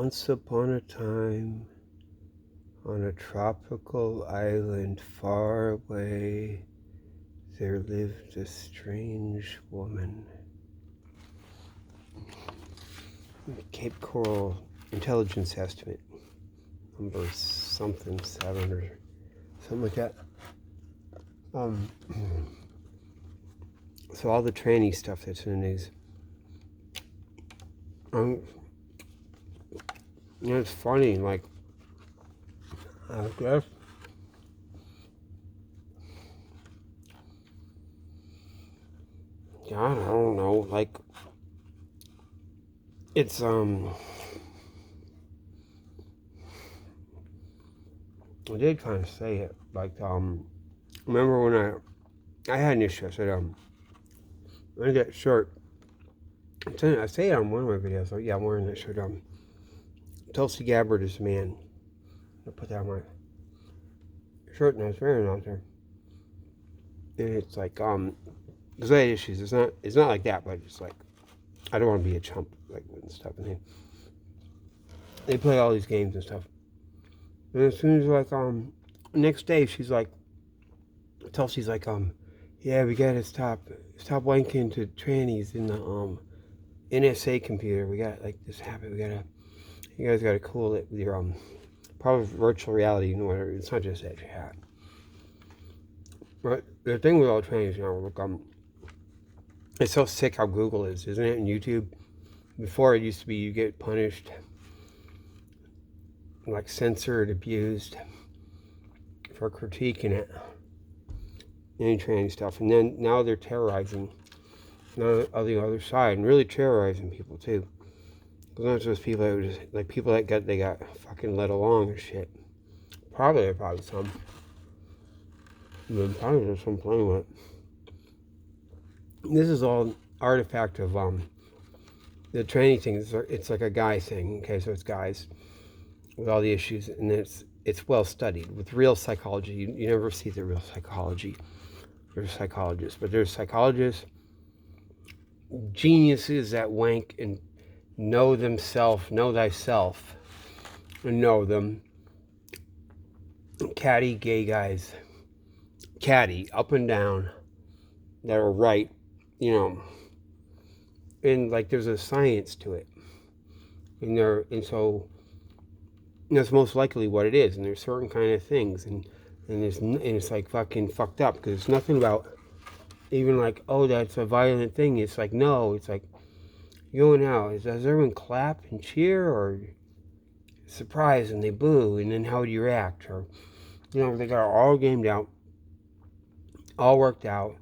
Once upon a time, on a tropical island far away, there lived a strange woman. Cape Coral intelligence estimate, number something 7 or something like that. So all the tranny stuff that's in these, it's funny. Like, I guess God, I don't know. Like, it's I did kind of say it. Like, remember when I had an issue. I said, I get shirt. I say it on one of my videos. Like, yeah, I'm wearing that shirt. Tulsi Gabbard is the man. I put that on my shirt, and I was wearing it out there. And it's like, because I had issues. It's not like that, but it's like, I don't want to be a chump, like, and stuff. And they play all these games and stuff. And as soon as, like, next day, she's like, Tulsi's like, yeah, we gotta stop wanking to trannies in the, NSA computer. We got, like, this habit. You guys gotta cool it with your, probably virtual reality, you know, whatever. It's not just that you have. But the thing with all trannies now, look, it's so sick how Google is, isn't it, and YouTube? Before, it used to be you get punished, like censored, abused for critiquing it, any tranny stuff. And then now they're terrorizing on the other side, and really terrorizing people too. Because not just people that were just, like, people that got fucking led along and shit. Probably some. But probably there's some playing with it. This is all artifact of the tranny thing. It's like a guy thing. Okay, so it's guys with all the issues, and it's well studied with real psychology. You never see the real psychology. There's psychologists, but there's psychologists, geniuses that wank and know themselves, know thyself, and know them. Catty gay guys, catty up and down, that are right, you know. And like there's a science to it, and so that's most likely what it is. And there's certain kind of things, and it's like fucking fucked up because it's nothing about even like, oh, that's a violent thing. It's like, no, it's like going out. Does everyone clap and cheer, or surprise and they boo, and then how do you react? Or, you know, they got all gamed out, all worked out,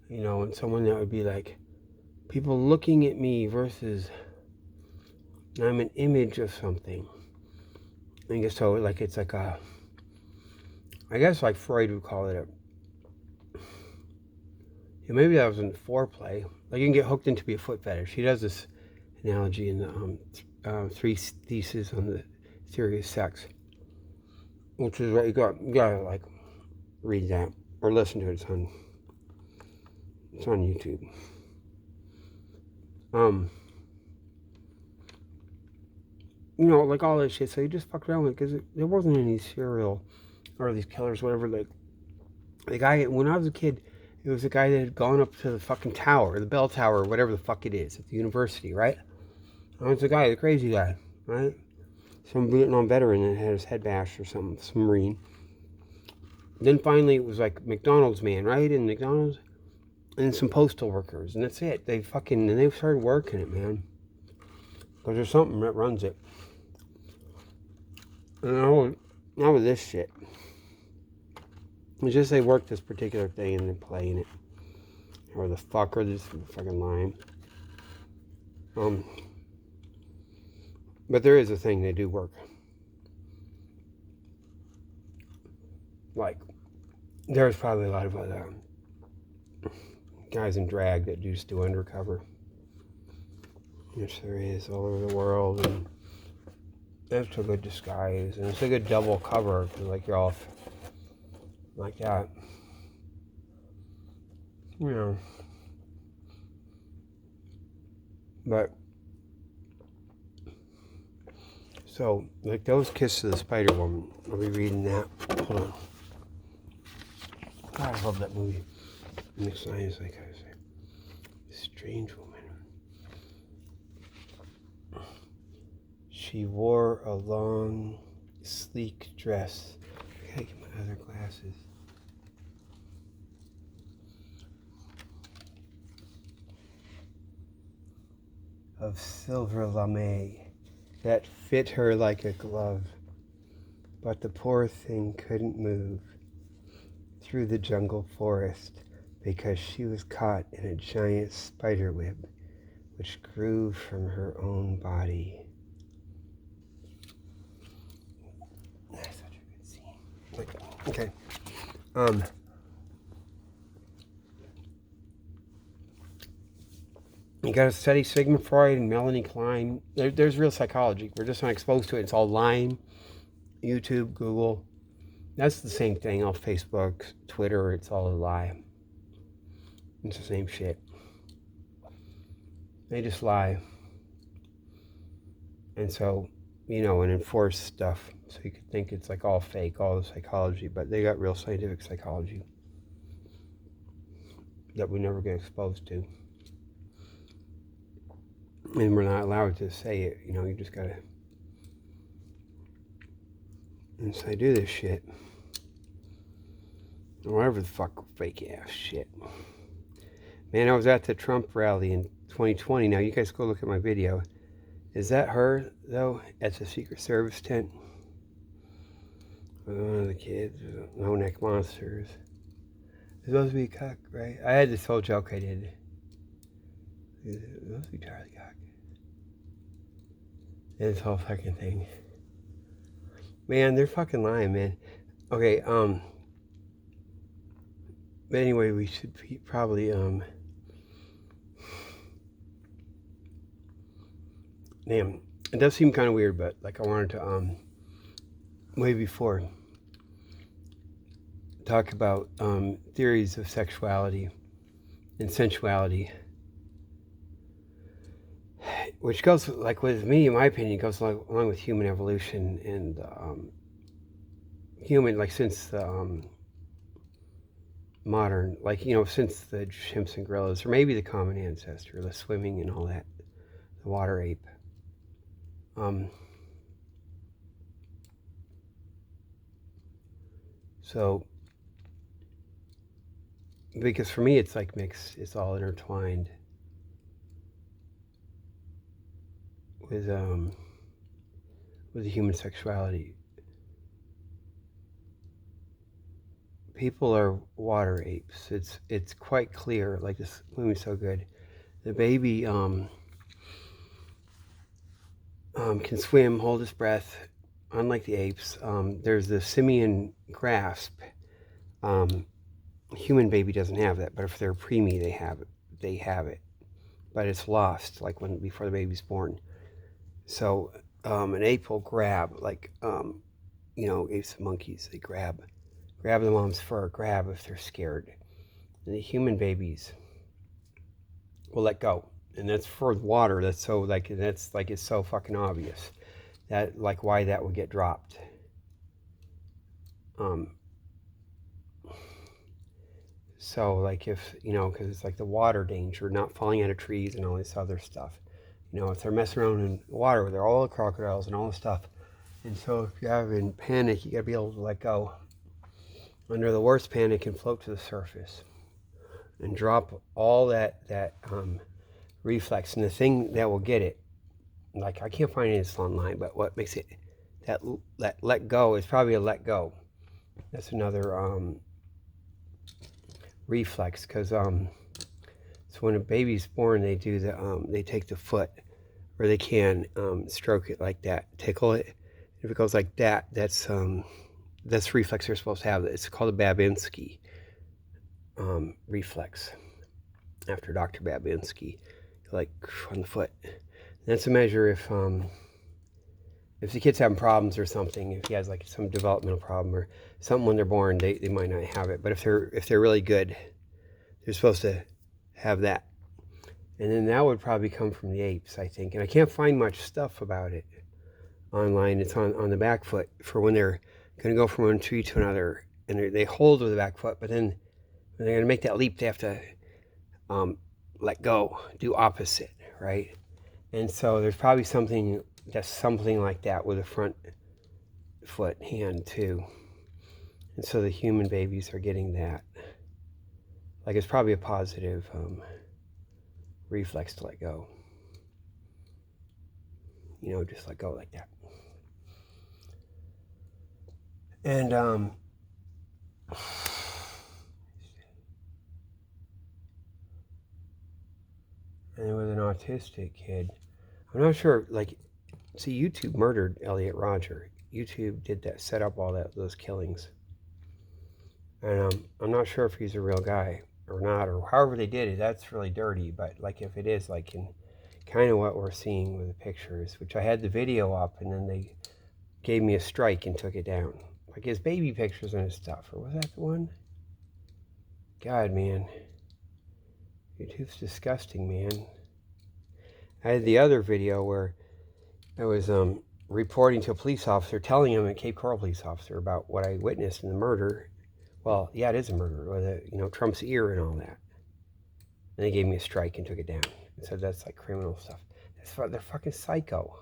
you know, and someone that would be like, people looking at me versus I'm an image of something. I guess so, like, it's like I guess like Freud would call it maybe that wasn't foreplay. Like, you can get hooked into be a foot fetish. He does this analogy in the 3 Theses on the Theory of Sex, which is what you gotta like read that or listen to it. It's on YouTube. You know, like all that shit. So you just fuck around with it because there wasn't any serial or these killers, whatever. Like, the guy, when I was a kid, it was a guy that had gone up to the fucking tower, the bell tower, whatever the fuck it is, at the university, right? And it was the guy, the crazy guy, right? Some Vietnam veteran that had his head bashed or something, some Marine. Then finally it was like McDonald's man, right? And McDonald's, and then some postal workers, and that's it. They started working it, man. Because there's something that runs it. And now with this shit, it's just they work this particular thing and they're playing it. Or the fucker, this fucking lying. But there is a thing they do work. Like, there's probably a lot of other guys in drag that just do undercover. Which there is all over the world, and that's a good disguise, and it's a good double cover, because like you're off like that. You know. So, like those Kiss of the Spider Woman, I'll be reading that. Hold on. God, I love that movie. And the sign is like I say, strange woman. She wore a long, sleek dress. I gotta get my other glasses. Of silver lame that fit her like a glove, but the poor thing couldn't move through the jungle forest because she was caught in a giant spider web which grew from her own body. That's such a good scene. Okay. You got to study Sigmund Freud and Melanie Klein. There's real psychology. We're just not exposed to it. It's all lying. YouTube, Google. That's the same thing. On Facebook, Twitter, it's all a lie. It's the same shit. They just lie. And so, and enforce stuff. So you could think it's like all fake, all the psychology. But they got real scientific psychology that we never get exposed to. And we're not allowed to say it, you just gotta. And so I do this shit. Or whatever the fuck fake ass shit. Man, I was at the Trump rally in 2020. Now you guys go look at my video. Is that her, though, at the Secret Service tent? One of the kids, no neck monsters. It's supposed to be a cock, right? I had this whole joke I did. It's supposed to be Charlie Cock. This whole fucking thing. Man, they're fucking lying, man. Okay, but anyway, we should probably, damn, it does seem kind of weird, but, like, I wanted to, way before, talk about, theories of sexuality and sensuality. Which goes, like with me, in my opinion, goes along with human evolution and human, like since the modern, like, since the chimps and gorillas, or maybe the common ancestor, the swimming and all that, the water ape. So, because for me, it's like mixed, it's all intertwined. With the human sexuality. People are water apes. It's quite clear. Like, this movie's so good. The baby can swim, hold his breath, unlike the apes. There's the simian grasp. Human baby doesn't have that, but if they're preemie, they have it. But it's lost, like before the baby's born. So an ape will grab, like, apes and monkeys, they grab the mom's fur, grab if they're scared. And the human babies will let go. And that's for water. That's so, like, it's so fucking obvious that, like, why that would get dropped. So, like, if, because it's like the water danger, not falling out of trees and all this other stuff. If they're messing around in water with all the crocodiles and all the stuff. And so if you're having panic, you gotta be able to let go. Under the worst panic, and float to the surface. And drop all that reflex. And the thing that will get it, like, I can't find this online, but what makes it, that let go is probably a let go. That's another reflex, because so when a baby's born, they do they take the foot, or they can stroke it like that, tickle it. If it goes like that, that's reflex they're supposed to have. It's called a Babinski reflex, after Dr. Babinski, like on the foot. And that's a measure if the kid's having problems or something. If he has like some developmental problem or something when they're born, they might not have it. But if they're really good, they're supposed to have that. And then that would probably come from the apes, I think. And I can't find much stuff about it. online. It's on the back foot for when they're going to go from one tree to another, and they hold with the back foot, but then when they're going to make that leap, they have to let go, do opposite, right? And so there's probably something like that with the front foot hand too. And so the human babies are getting that. Like it's probably a positive reflex to let go. Just let go like that. And and with an autistic kid, I'm not sure. Like, see, YouTube murdered Elliot Rodger. YouTube did that, set up all those killings. And I'm not sure if he's a real guy or not, or however they did it. That's really dirty. But like, if it is, like in kind of what we're seeing with the pictures, which I had the video up, and then they gave me a strike and took it down. Like his baby pictures and his stuff. Or was that the one? God, man. YouTube's disgusting, man. I had the other video where I was reporting to a police officer, telling him, a Cape Coral police officer, about what I witnessed in the murder. Well, yeah, it is a murder, with Trump's ear and all that. And they gave me a strike and took it down and said that's like criminal stuff. They're fucking psycho.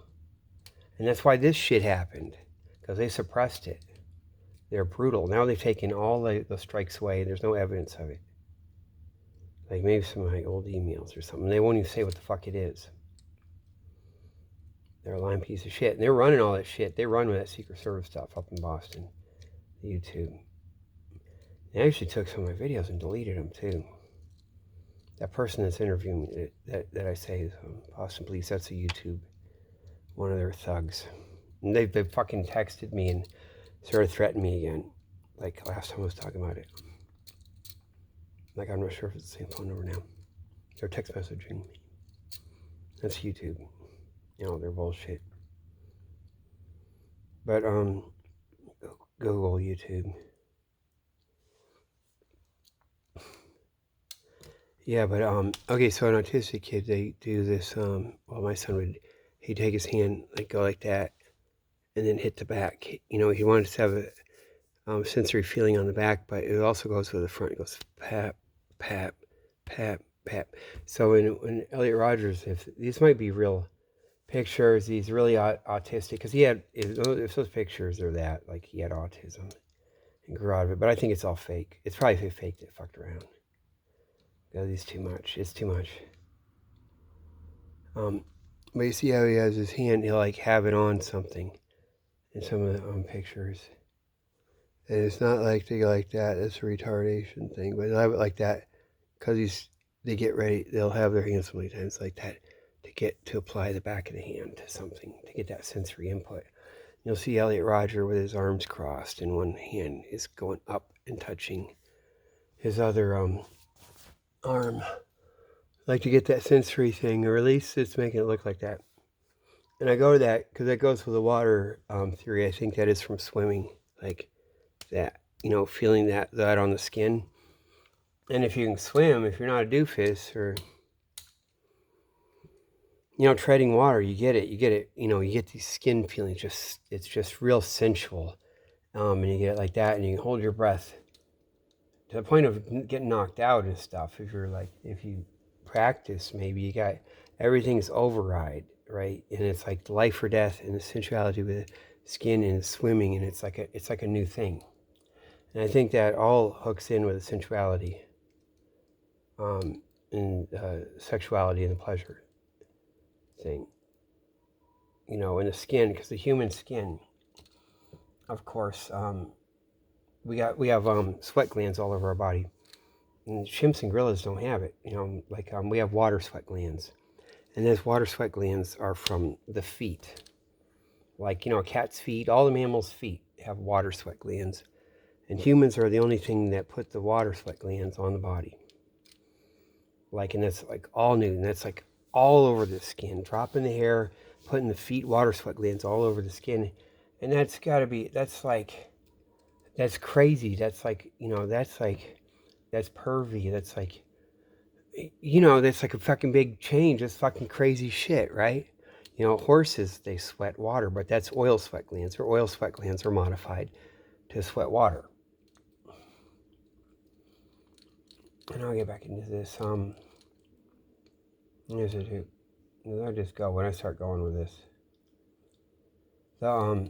And that's why this shit happened, because they suppressed it. They're brutal. Now they've taken all the strikes away. There's no evidence of it. Like maybe some of my old emails or something. They won't even say what the fuck it is. They're a lying piece of shit. And they're running all that shit. They run with that Secret Service stuff up in Boston. YouTube. They actually took some of my videos and deleted them too. That person that's interviewing me, that I say is Boston Police, that's a YouTube, one of their thugs. And they've fucking texted me and started threatening me again. Like last time I was talking about it. Like I'm not sure if it's the same phone number now. They're text messaging me. That's YouTube. They're bullshit. But Google YouTube. Yeah, but okay, so an autistic kid, they do this, well, my son he'd take his hand, like, go like that, and then hit the back. He wanted to have a sensory feeling on the back, but it also goes with the front. It goes pap, pap, pap, pap. So when Elliot Rodgers, if these might be real pictures, he's really autistic, because if those pictures are that, like, he had autism and grew out of it, but I think it's all fake. It's probably fake that fucked around. Because it's too much. It's too much. But you see how he has his hand, he'll like have it on something in some of the pictures. And it's not like they go like that, it's a retardation thing, but they'll have it like that because they get ready, they'll have their hands so many times like that to apply the back of the hand to something, to get that sensory input. You'll see Elliot Rodger with his arms crossed and one hand is going up and touching his other arm, like to get that sensory thing, or at least it's making it look like that. And I go to that because that goes with the water theory. I think that is from swimming, like that, feeling that on the skin. And if you can swim, if you're not a doofus or treading water, you get it, you get these skin feelings, it's just real sensual, and you get it like that, and you can hold your breath to the point of getting knocked out and stuff. If you practice, maybe you got everything's override, right? And it's like life or death, and the sensuality with the skin and swimming, and it's like a new thing. And I think that all hooks in with the sensuality, and sexuality and the pleasure thing, in the skin, because the human skin, of course, we have sweat glands all over our body, and chimps and gorillas don't have it. We have water sweat glands, and those water sweat glands are from the feet. Like a cat's feet, all the mammals' feet have water sweat glands, and humans are the only thing that put the water sweat glands on the body. And that's like all new, and that's like all over the skin, dropping the hair, putting the feet water sweat glands all over the skin, and that's crazy. That's pervy. That's like a fucking big change. That's fucking crazy shit, right? You know, horses, they sweat water, but that's oil sweat glands. Or oil sweat glands are modified to sweat water. And I'll get back into this. Here's it. I'll just go when I start going with this. The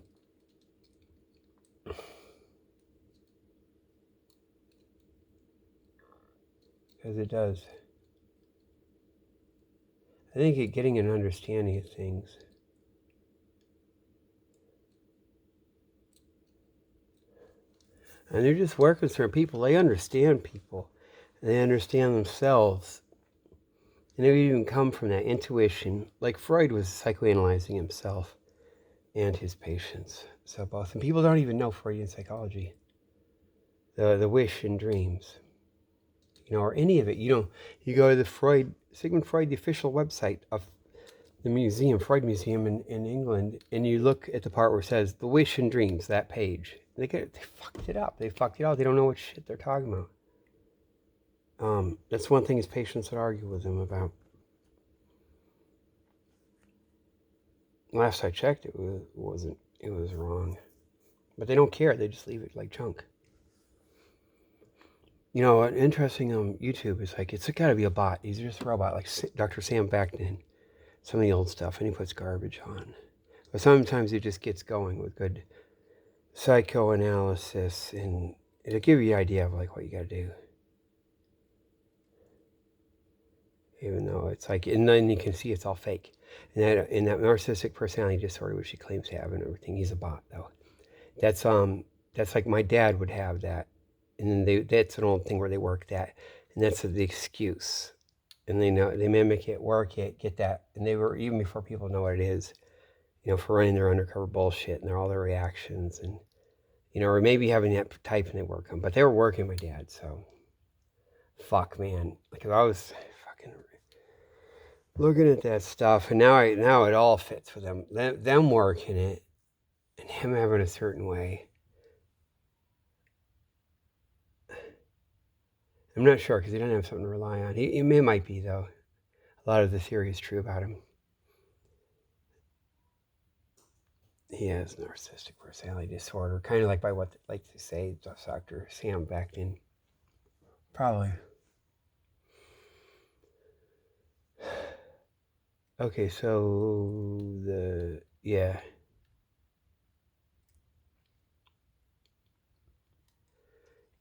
because it does. I think getting an understanding of things. And they're just working through people. They understand people. They understand themselves. And it would even come from that intuition. Like Freud was psychoanalyzing himself and his patients. So both. And people don't even know Freudian psychology. The wish and dreams. You know, or any of it. You know, you go to the Sigmund Freud, the official website of the museum, Freud Museum in England, and you look at the part where it says the wish and dreams, that page. They fucked it up. They fucked it out. They don't know what shit they're talking about. That's one thing his patients would argue with him about. Last I checked, it was wrong. But they don't care. They just leave it like junk. You know, an interesting YouTube is like, it's got to be a bot. He's just a robot, like Dr. Sam Vaknin, some of the old stuff, and he puts garbage on. But sometimes he just gets going with good psychoanalysis, and it'll give you an idea of like what you got to do. Even though it's like, and then you can see it's all fake. And that narcissistic personality disorder, which he claims to have and everything, he's a bot though. That's like my dad would have that, and then that's an old thing where they work that, and that's the excuse, and they mimic it, work it, get that, and they were even before people know what it is, you know, for running their undercover bullshit and all their reactions, and you know, or maybe having that type and they work them, but they were working my dad, so fuck man, because I was fucking looking at that stuff, and now it all fits for them working it, and him having a certain way. I'm not sure because he doesn't have something to rely on. He might be though. A lot of the theory is true about him. He has narcissistic personality disorder, kind of like by what they like to say, Dr. Sam Vaknin. Probably. Okay, so yeah.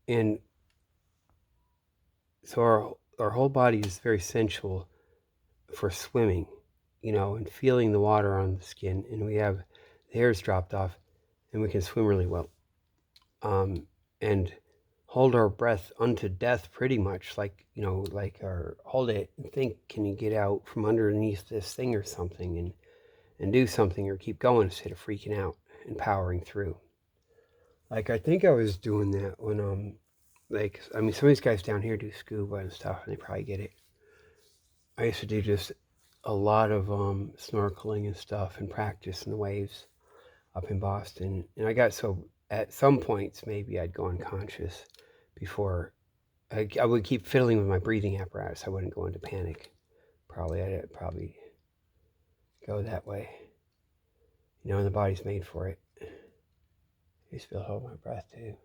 And so our whole body is very sensual for swimming, you know, and feeling the water on the skin, and we have the hairs dropped off, and we can swim really well, and hold our breath unto death, pretty much, like, you know, like, or hold it and think, can you get out from underneath this thing or something, and do something, or keep going instead of freaking out and powering through. Like, I think I was doing that when like, I mean, some of these guys down here do scuba and stuff, and they probably get it. I used to do just a lot of snorkeling and stuff and practice in the waves up in Boston. And I got so, at some points, maybe I'd go unconscious before. I would keep fiddling with my breathing apparatus. I wouldn't go into panic. I'd probably go that way. You know, and the body's made for it. I used to be able to hold my breath too.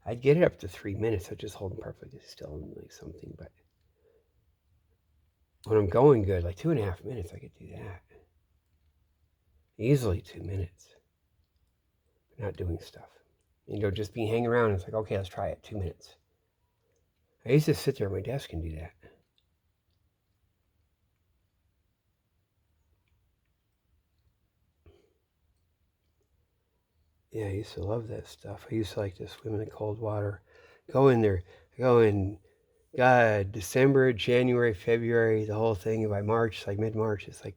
I'd get it up to 3 minutes. I'd just hold them perfectly still and like something, but when I'm going good, like 2.5 minutes, I could do that. Easily 2 minutes. Not doing stuff. You know, just being hanging around. It's like, okay, let's try it. 2 minutes. I used to sit there at my desk and do that. Yeah, I used to love that stuff. I used to like to swim in the cold water. Go in there. Go in, God, December, January, February, the whole thing. By March, like mid-March, it's like,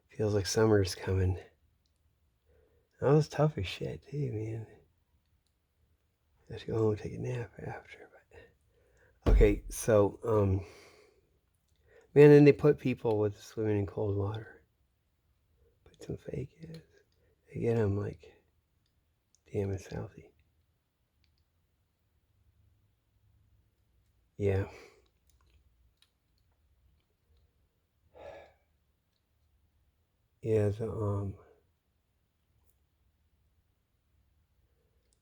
feels like summer's coming. That was tough as shit, too, man. I have to go home and take a nap after. But okay, so, man, then they put people with swimming in cold water. Put some fake ass. They get them like, damn, it's healthy. Yeah. is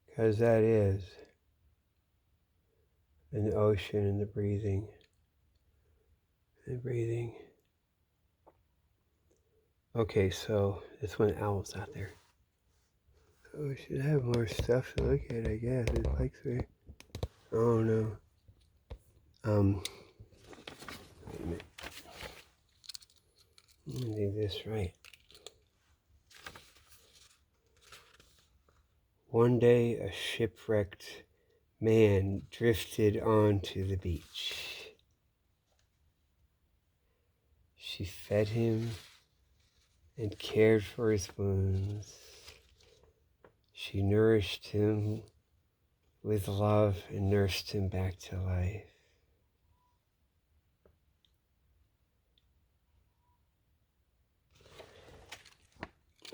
because that is in the ocean and the breathing. Okay, so this one owl's out there. Oh, we should have more stuff to look at, I guess. It's like three. Oh no. Wait a minute. Let me do this right. One day, a shipwrecked man drifted onto the beach. She fed him and cared for his wounds. She nourished him with love and nursed him back to life.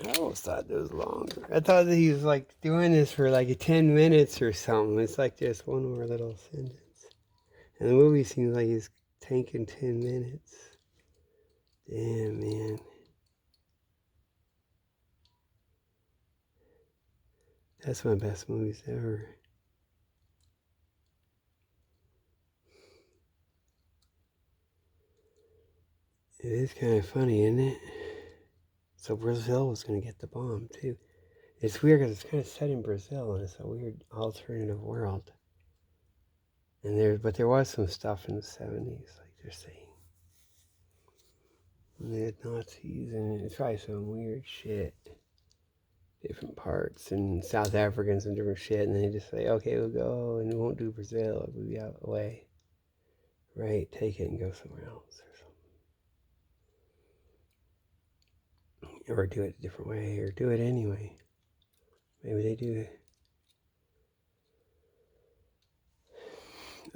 I always thought it was longer. I thought that he was like doing this for like 10 minutes or something. It's like just one more little sentence. And the movie seems like he's taking 10 minutes. Damn, man. That's my best movies ever. It is kind of funny, isn't it? So Brazil was going to get the bomb, too. It's weird because it's kind of set in Brazil, and it's a weird alternative world. But there was some stuff in the 70s, like they're saying. And they had Nazis, and it's probably some weird shit. Different parts, and South Africans and different shit, and they just say, okay, we'll go, and we won't do Brazil, we'll be out of the way. Right, take it and go somewhere else, or something. Or do it a different way, or do it anyway. Maybe they do it.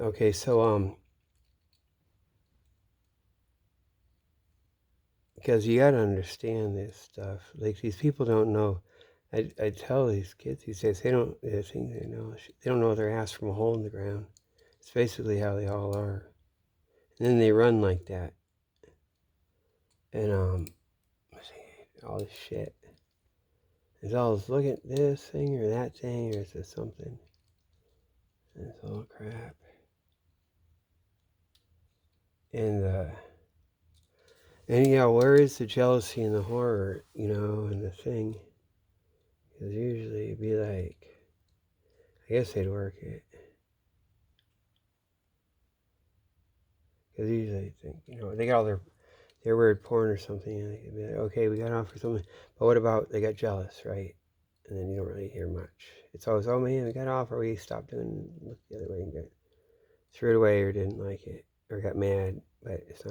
Okay, so, because you gotta understand this stuff. Like, these people don't know. I tell these kids these days, they don't know their ass from a hole in the ground. It's basically how they all are. And then they run like that. And, all this shit. It's always look at this thing or that thing, or is this something? And it's all crap. And yeah, where is the jealousy and the horror, and the thing? Because usually it'd be like, I guess they'd work it. Because usually they think, they got all their weird porn or something, and they'd be like, okay, we got off for something. But what about they got jealous, right? And then you don't really hear much. It's always, oh man, we got off, or we stopped doing, looked the other way and threw it away, or didn't like it, or got mad. But it's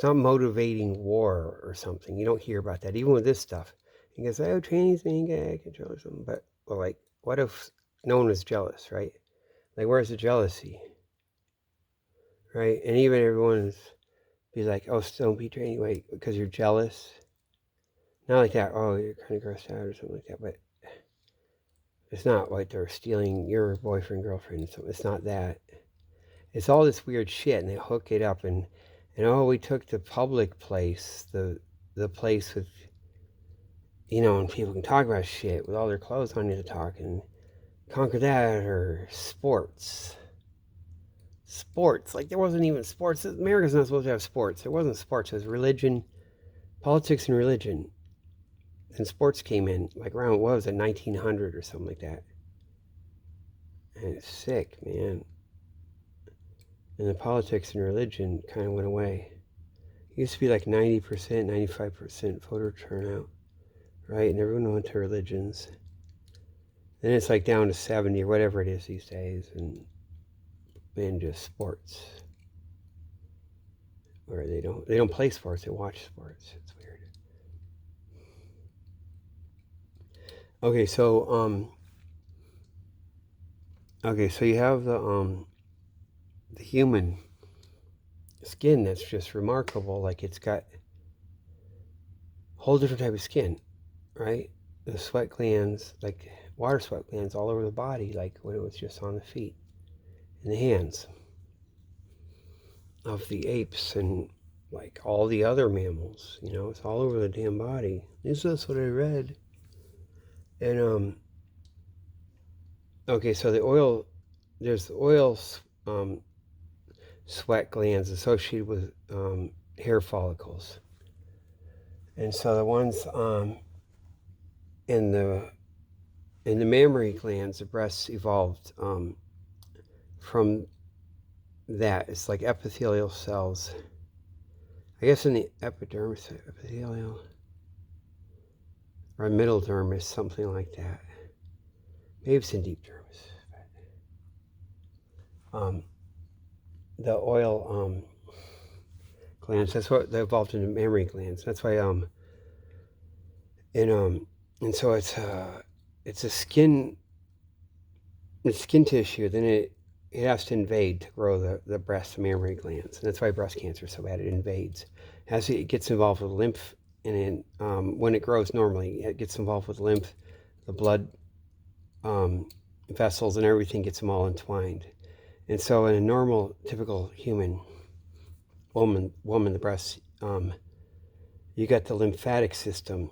not motivating war or something. You don't hear about that, even with this stuff. You can say, oh, Chinese being gay control or something. But, well, like, what if no one was jealous, right? Like, where's the jealousy? Right? And even everyone's be like, oh, don't be training, wait, because you're jealous. Not like that, oh, you're kind of grossed out or something like that. But it's not like they're stealing your boyfriend, girlfriend. So it's not that. It's all this weird shit, and they hook it up, and oh, we took the public place, the place with, and people can talk about shit with all their clothes on to talk and conquer that, or sports. Like there wasn't even sports. America's not supposed to have sports. There wasn't sports. It was religion, politics, and religion. And sports came in like around, what was it, 1900 or something like that. And it's sick, man. And the politics and religion kind of went away. It used to be like 90%, 95% voter turnout, right? And everyone went to religions. Then it's like down to 70 or whatever it is these days, and just sports. Where they don't play sports, they watch sports. It's weird. Okay, so you have the human skin that's just remarkable. Like it's got a whole different type of skin, right? The sweat glands, like water sweat glands all over the body, like when it was just on the feet and the hands of the apes and like all the other mammals. It's all over the damn body. This is what I read. And okay, so there's the oil sweat glands associated with hair follicles, and so the ones in the mammary glands, the breasts evolved from that. It's like epithelial cells. I guess in the epidermis, epithelial, or middle dermis, something like that. Maybe it's in deep dermis. The oil glands. That's what they evolved into mammary glands. That's why and so it's a skin tissue. Then it has to invade to grow the breast mammary glands, and that's why breast cancer is so bad. It invades as it gets involved with lymph, and when it grows normally, it gets involved with lymph, the blood vessels, and everything gets them all entwined. And so in a normal, typical human woman, the breast, you got the lymphatic system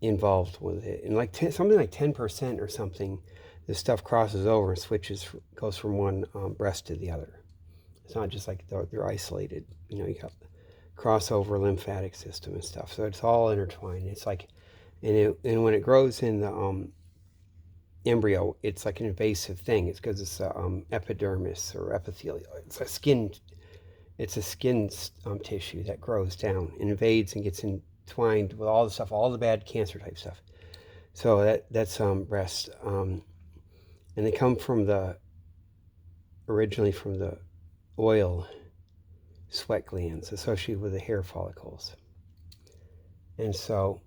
involved with it, and like something like 10% or something, this stuff crosses over and goes from one breast to the other. It's not just like they're isolated. You got crossover lymphatic system and stuff, so it's all intertwined. It's like, and when it grows in the embryo, it's like an invasive thing. It's because it's epidermis or epithelial. It's a skin tissue that grows down and invades and gets entwined with all the stuff, all the bad cancer type stuff. So that's breast, and they come originally from the oil sweat glands associated with the hair follicles. And so,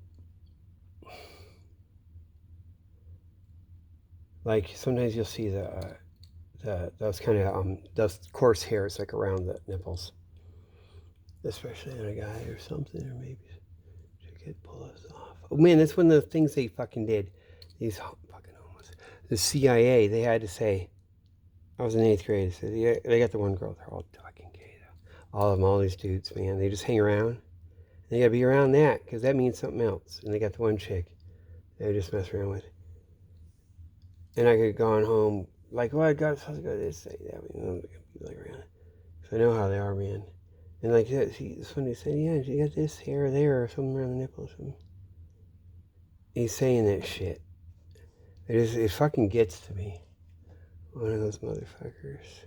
like, sometimes you'll see those kind of those coarse hairs like around the nipples, especially in a guy or something, or maybe she could pull us off. Oh man, that's one of the things they fucking did. These fucking homos, the CIA, they had to say. I was in 8th grade. So they got the one girl. They're all fucking gay though. All of them, all these dudes, man. They just hang around. They gotta be around that because that means something else. And they got the one chick they just mess around with. And I could have gone home like, well, I got to go this, say that. I'm gonna be like around. So I know how they are, man. And like somebody said, yeah, she got this hair there or something around the nipple or something. He's saying that shit. It fucking gets to me. One of those motherfuckers.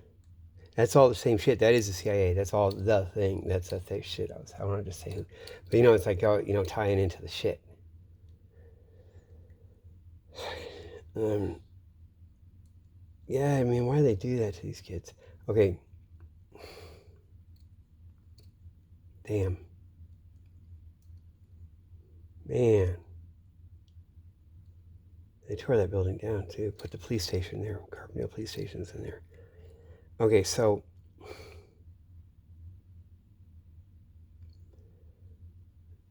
That's all the same shit. That is the CIA. That's all the thing. That's the thing shit. I wanted to say who. But it's like, tying into the shit. Yeah, I mean, why do they do that to these kids? Okay. Damn. Man. They tore that building down, too. Put the police station there. Carbondale police station's in there. Okay, so...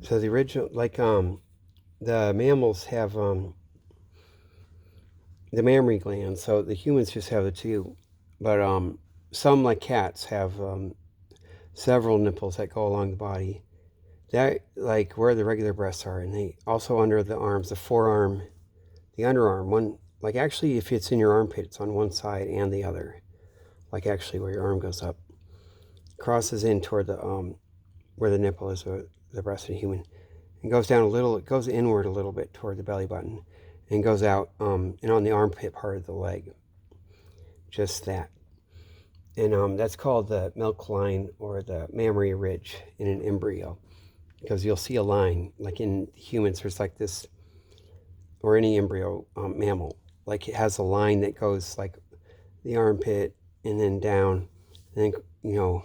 So the original... Like, the mammals have, the mammary glands. So the humans just have the two. But, some, like cats, have, several nipples that go along the body. That, like, where the regular breasts are. And they also under the arms, the forearm... The underarm, one, like actually if it's in your armpit, it's on one side and the other. Like actually where your arm goes up. Crosses in toward the, where the nipple is, the breast of a human. And goes down a little, it goes inward a little bit toward the belly button. And goes out, and on the armpit part of the leg. Just that. And that's called the milk line or the mammary ridge in an embryo. Because you'll see a line, like in humans, there's like this, or any embryo mammal, like it has a line that goes like the armpit and then down, and then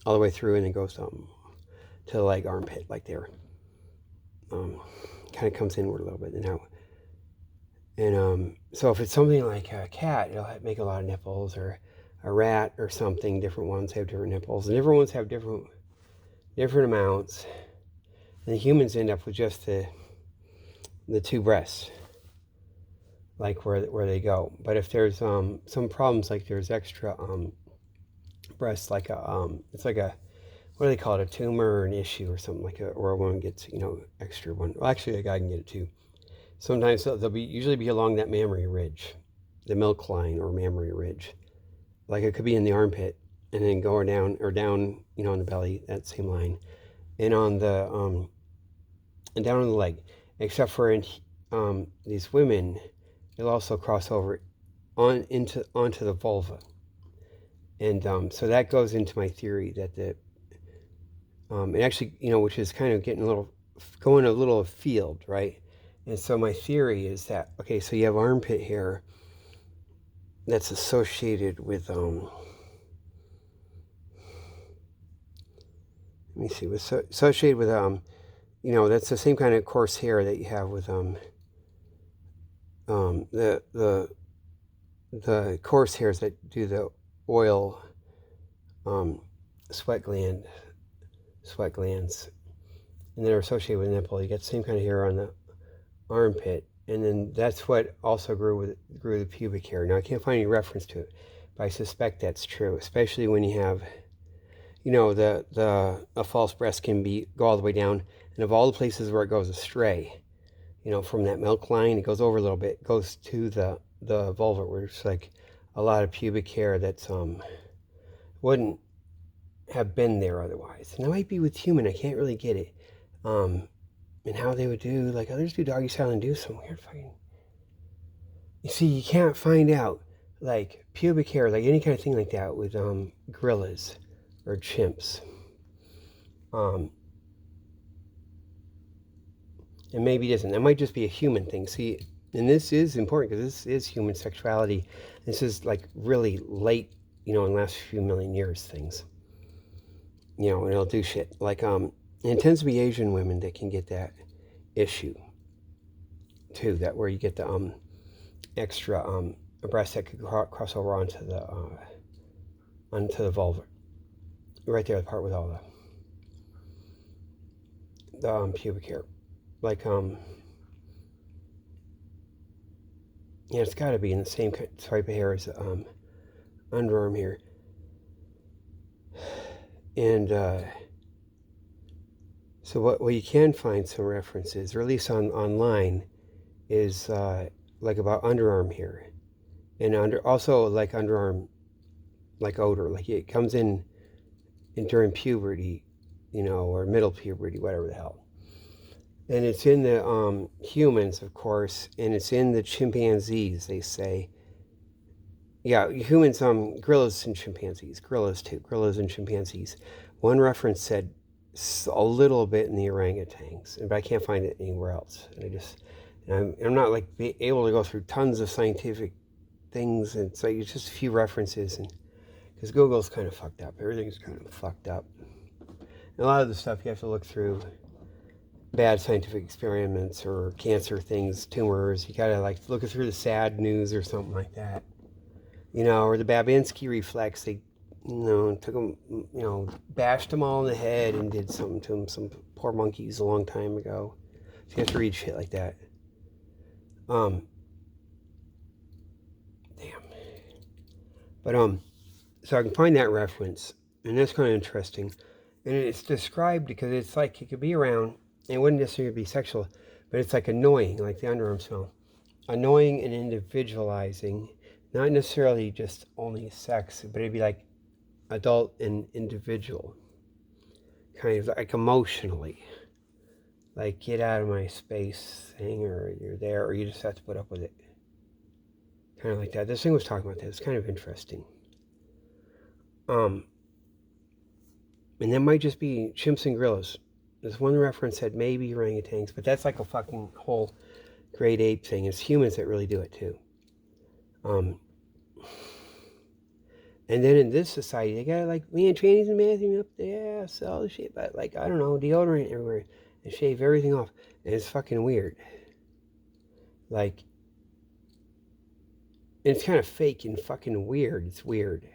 all the way through, and then goes to the leg armpit, like there. Kind of comes inward a little bit and out. And so if it's something like a cat, it'll make a lot of nipples, or a rat or something. Different ones have different nipples, and different ones have different amounts. And the humans end up with just the two breasts, like where they go. But if there's some problems, like there's extra breasts, like it's like what do they call it, a tumor or an issue or something like that, or a woman gets, extra one. Well, actually, a guy can get it too. Sometimes they'll usually be along that mammary ridge, the milk line or mammary ridge. Like it could be in the armpit and then go down on the belly, that same line, and on the and down on the leg. Except for in these women, it'll also cross over onto the vulva, and so that goes into my theory that and actually, which is kind of going a little afield, right? And so my theory is that, okay, so you have armpit hair that's associated with, let me see, associated with, that's the same kind of coarse hair that you have with, the coarse hairs that do the oil, sweat glands, and they're associated with nipple. You get the same kind of hair on the armpit, and then that's what also grew the pubic hair. Now I can't find any reference to it, but I suspect that's true, especially when you have, a false breast can go all the way down, and of all the places where it goes astray, from that milk line, it goes over a little bit, goes to the vulva, where it's like a lot of pubic hair that's wouldn't have been there otherwise. And that might be with human. I can't really get it. And how they would do, like others do doggy style and do some weird fucking. You see, you can't find out like pubic hair, like any kind of thing like that with gorillas or chimps. And maybe it isn't. That might just be a human thing. See, and this is important because this is human sexuality. This is like really late, in the last few million years things. And it'll do shit. Like, and it tends to be Asian women that can get that issue too, that where you get the extra a breast that could cross over onto the vulva. Right there, the part with all the pubic hair. Like, it's got to be in the same type of hair as the underarm here. And so what you can find some references, or at least online, is like about underarm hair, and also like underarm, like odor, like it comes in during puberty, or middle puberty, whatever the hell. And it's in the humans, of course, and it's in the chimpanzees, they say. Yeah, humans, gorillas and chimpanzees. Gorillas too, gorillas and chimpanzees. One reference said a little bit in the orangutans, but I can't find it anywhere else. And I'm not like able to go through tons of scientific things, and so it's just a few references, and because Google's kind of fucked up. Everything's kind of fucked up. And a lot of the stuff you have to look through bad scientific experiments or cancer things, tumors. You gotta like look through the sad news or something like that. Or the Babinski reflex. They, took them, bashed them all in the head and did something to them. Some poor monkeys a long time ago. So you have to read shit like that. Damn. But so I can find that reference, and that's kind of interesting. And it's described because it's like it could be around. It wouldn't necessarily be sexual, but it's like annoying, like the underarm smell. Annoying and individualizing, not necessarily just only sex, but it'd be like adult and individual, kind of like emotionally. Like, get out of my space thing, or you're there, or you just have to put up with it. Kind of like that. This thing was talking about that. It's kind of interesting. And that might just be chimps and gorillas. There's one reference said maybe orangutans, but that's like a fucking whole great ape thing. It's humans that really do it too. And then in this society, they got like, man, trannies and bathroom up there, all the shit, but like, I don't know, deodorant everywhere, and shave everything off, and it's fucking weird. Like, and it's kind of fake and fucking weird. It's weird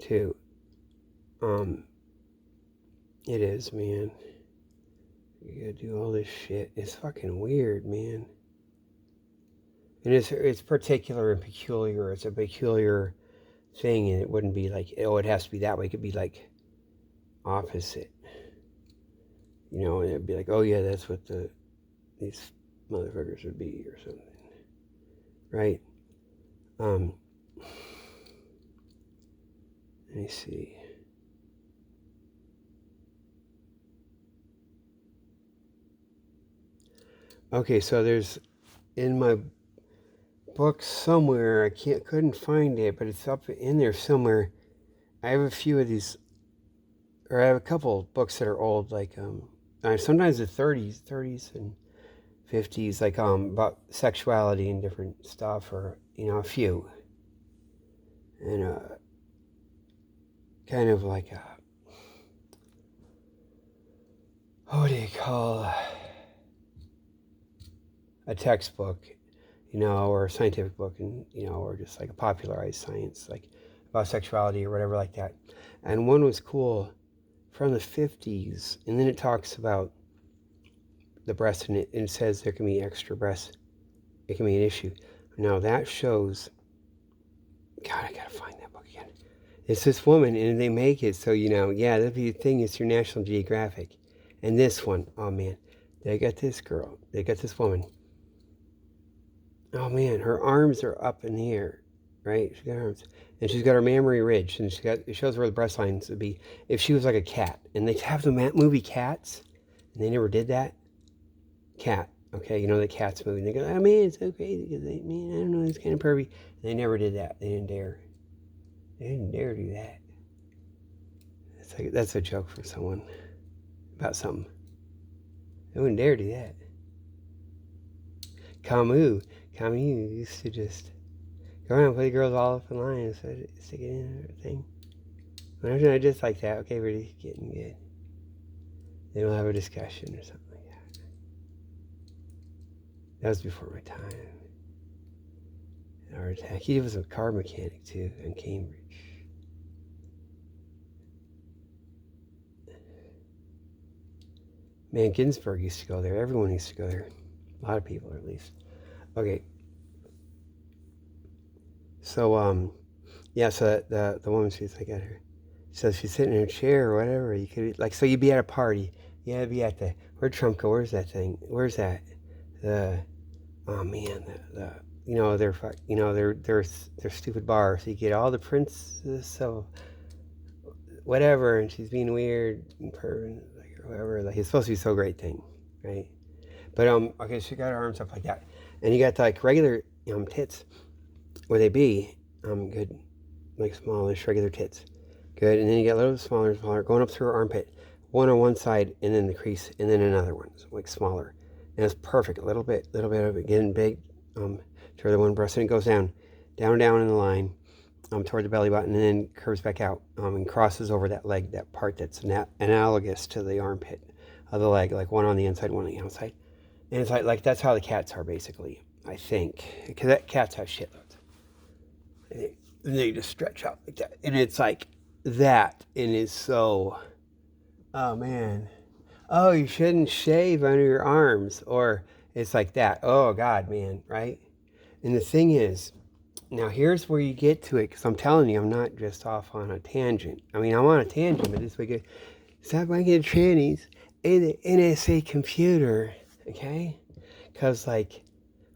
too. It is, man. You gotta do all this shit. It's fucking weird, man. And it's particular and peculiar. It's a peculiar thing, and it wouldn't be like, oh, it has to be that way. It could be like opposite. You know, and it'd be like, oh yeah, that's what these motherfuckers would be or something, right? Let me see. Okay, so there's in my book somewhere, couldn't find it, but it's up in there somewhere. I have a few of these, or I have a couple books that are old, like sometimes the 30s and 50s, like about sexuality and different stuff, or a few, and kind of like what do you call a textbook, or a scientific book, and or just like a popularized science, like about sexuality or whatever like that. And one was cool from the 50s, and then it talks about the breast, and it says there can be extra breasts. It can be an issue. Now that shows, God, I gotta find that book again. It's this woman, and they make it so, yeah, that'd be the thing, it's your National Geographic. And this one, oh man, they got this girl, they got this woman. Oh man, her arms are up in the air, right? She's got arms, and she's got her mammary ridge, and it shows where the breast lines would be if she was like a cat. And they have the movie Cats, and they never did that. Cat, okay, the Cats movie. And they go, oh man, it's so crazy because I don't know, it's kind of pervy. And they never did that. They didn't dare. They didn't dare do that. It's like that's a joke for someone about something. They wouldn't dare do that. Camus used to just go around and put the girls all up in line and stick it in her thing. Whenever I just like that, okay, we're just getting good. Then we'll have a discussion or something like that. That was before my time. Art attack. He was a car mechanic too in Cambridge. Man, Ginsburg used to go there. Everyone used to go there. A lot of people, at least. Okay. So, yeah, so the woman, she's like at her. So she's sitting in her chair or whatever. You could, like, so you'd be at a party. You had to be at where'd Trump go? Where's that thing? Where's that? Oh man, their stupid bar. So you get all the princess of whatever, and she's being weird and pervert, like, or whatever. Like, it's supposed to be so great thing, right? But okay, she got her arms up like that, and you got like regular tits, where they be good, like smallish regular tits, good, and then you get a little smaller and smaller going up through her armpit, one on one side, and then the crease, and then another one, like smaller, and it's perfect. A little bit of it getting big, to the one breast, and it goes down in the line, toward the belly button, and then curves back out, and crosses over that leg, that part that's analogous to the armpit of the leg, like one on the inside, one on the outside. And it's like that's how the cats are, basically, I think, because cats have shitloads. And they just stretch out like that, and it's like that, and it's so, oh man, oh, you shouldn't shave under your arms, or it's like that, oh God, man, right? And the thing is, now here's where you get to it, because I'm telling you, I'm not just off on a tangent. I mean, I'm on a tangent, but this way good. Stop buying trannies in the NSA computer, okay? Because, like,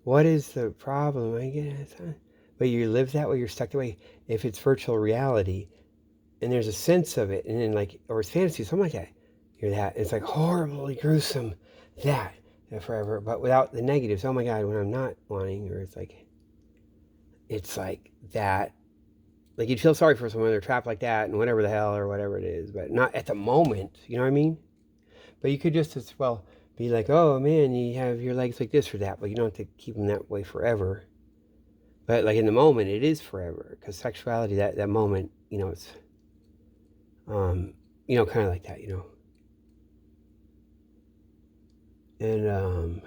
what is the problem? I guess, but you live that way, you're stuck that way. If it's virtual reality, and there's a sense of it, and then, like, or it's fantasy, something like that, you're that. It's like horribly gruesome, that forever, but without the negatives. Oh my God, when I'm not wanting, or it's like that. Like, you'd feel sorry for someone, they're trapped like that, and whatever the hell, or whatever it is, but not at the moment, you know what I mean? But you could just as well be like, oh man, you have your legs like this or that, but you don't have to keep them that way forever. But like in the moment, it is forever, because sexuality, that moment, it's, kind of like that, and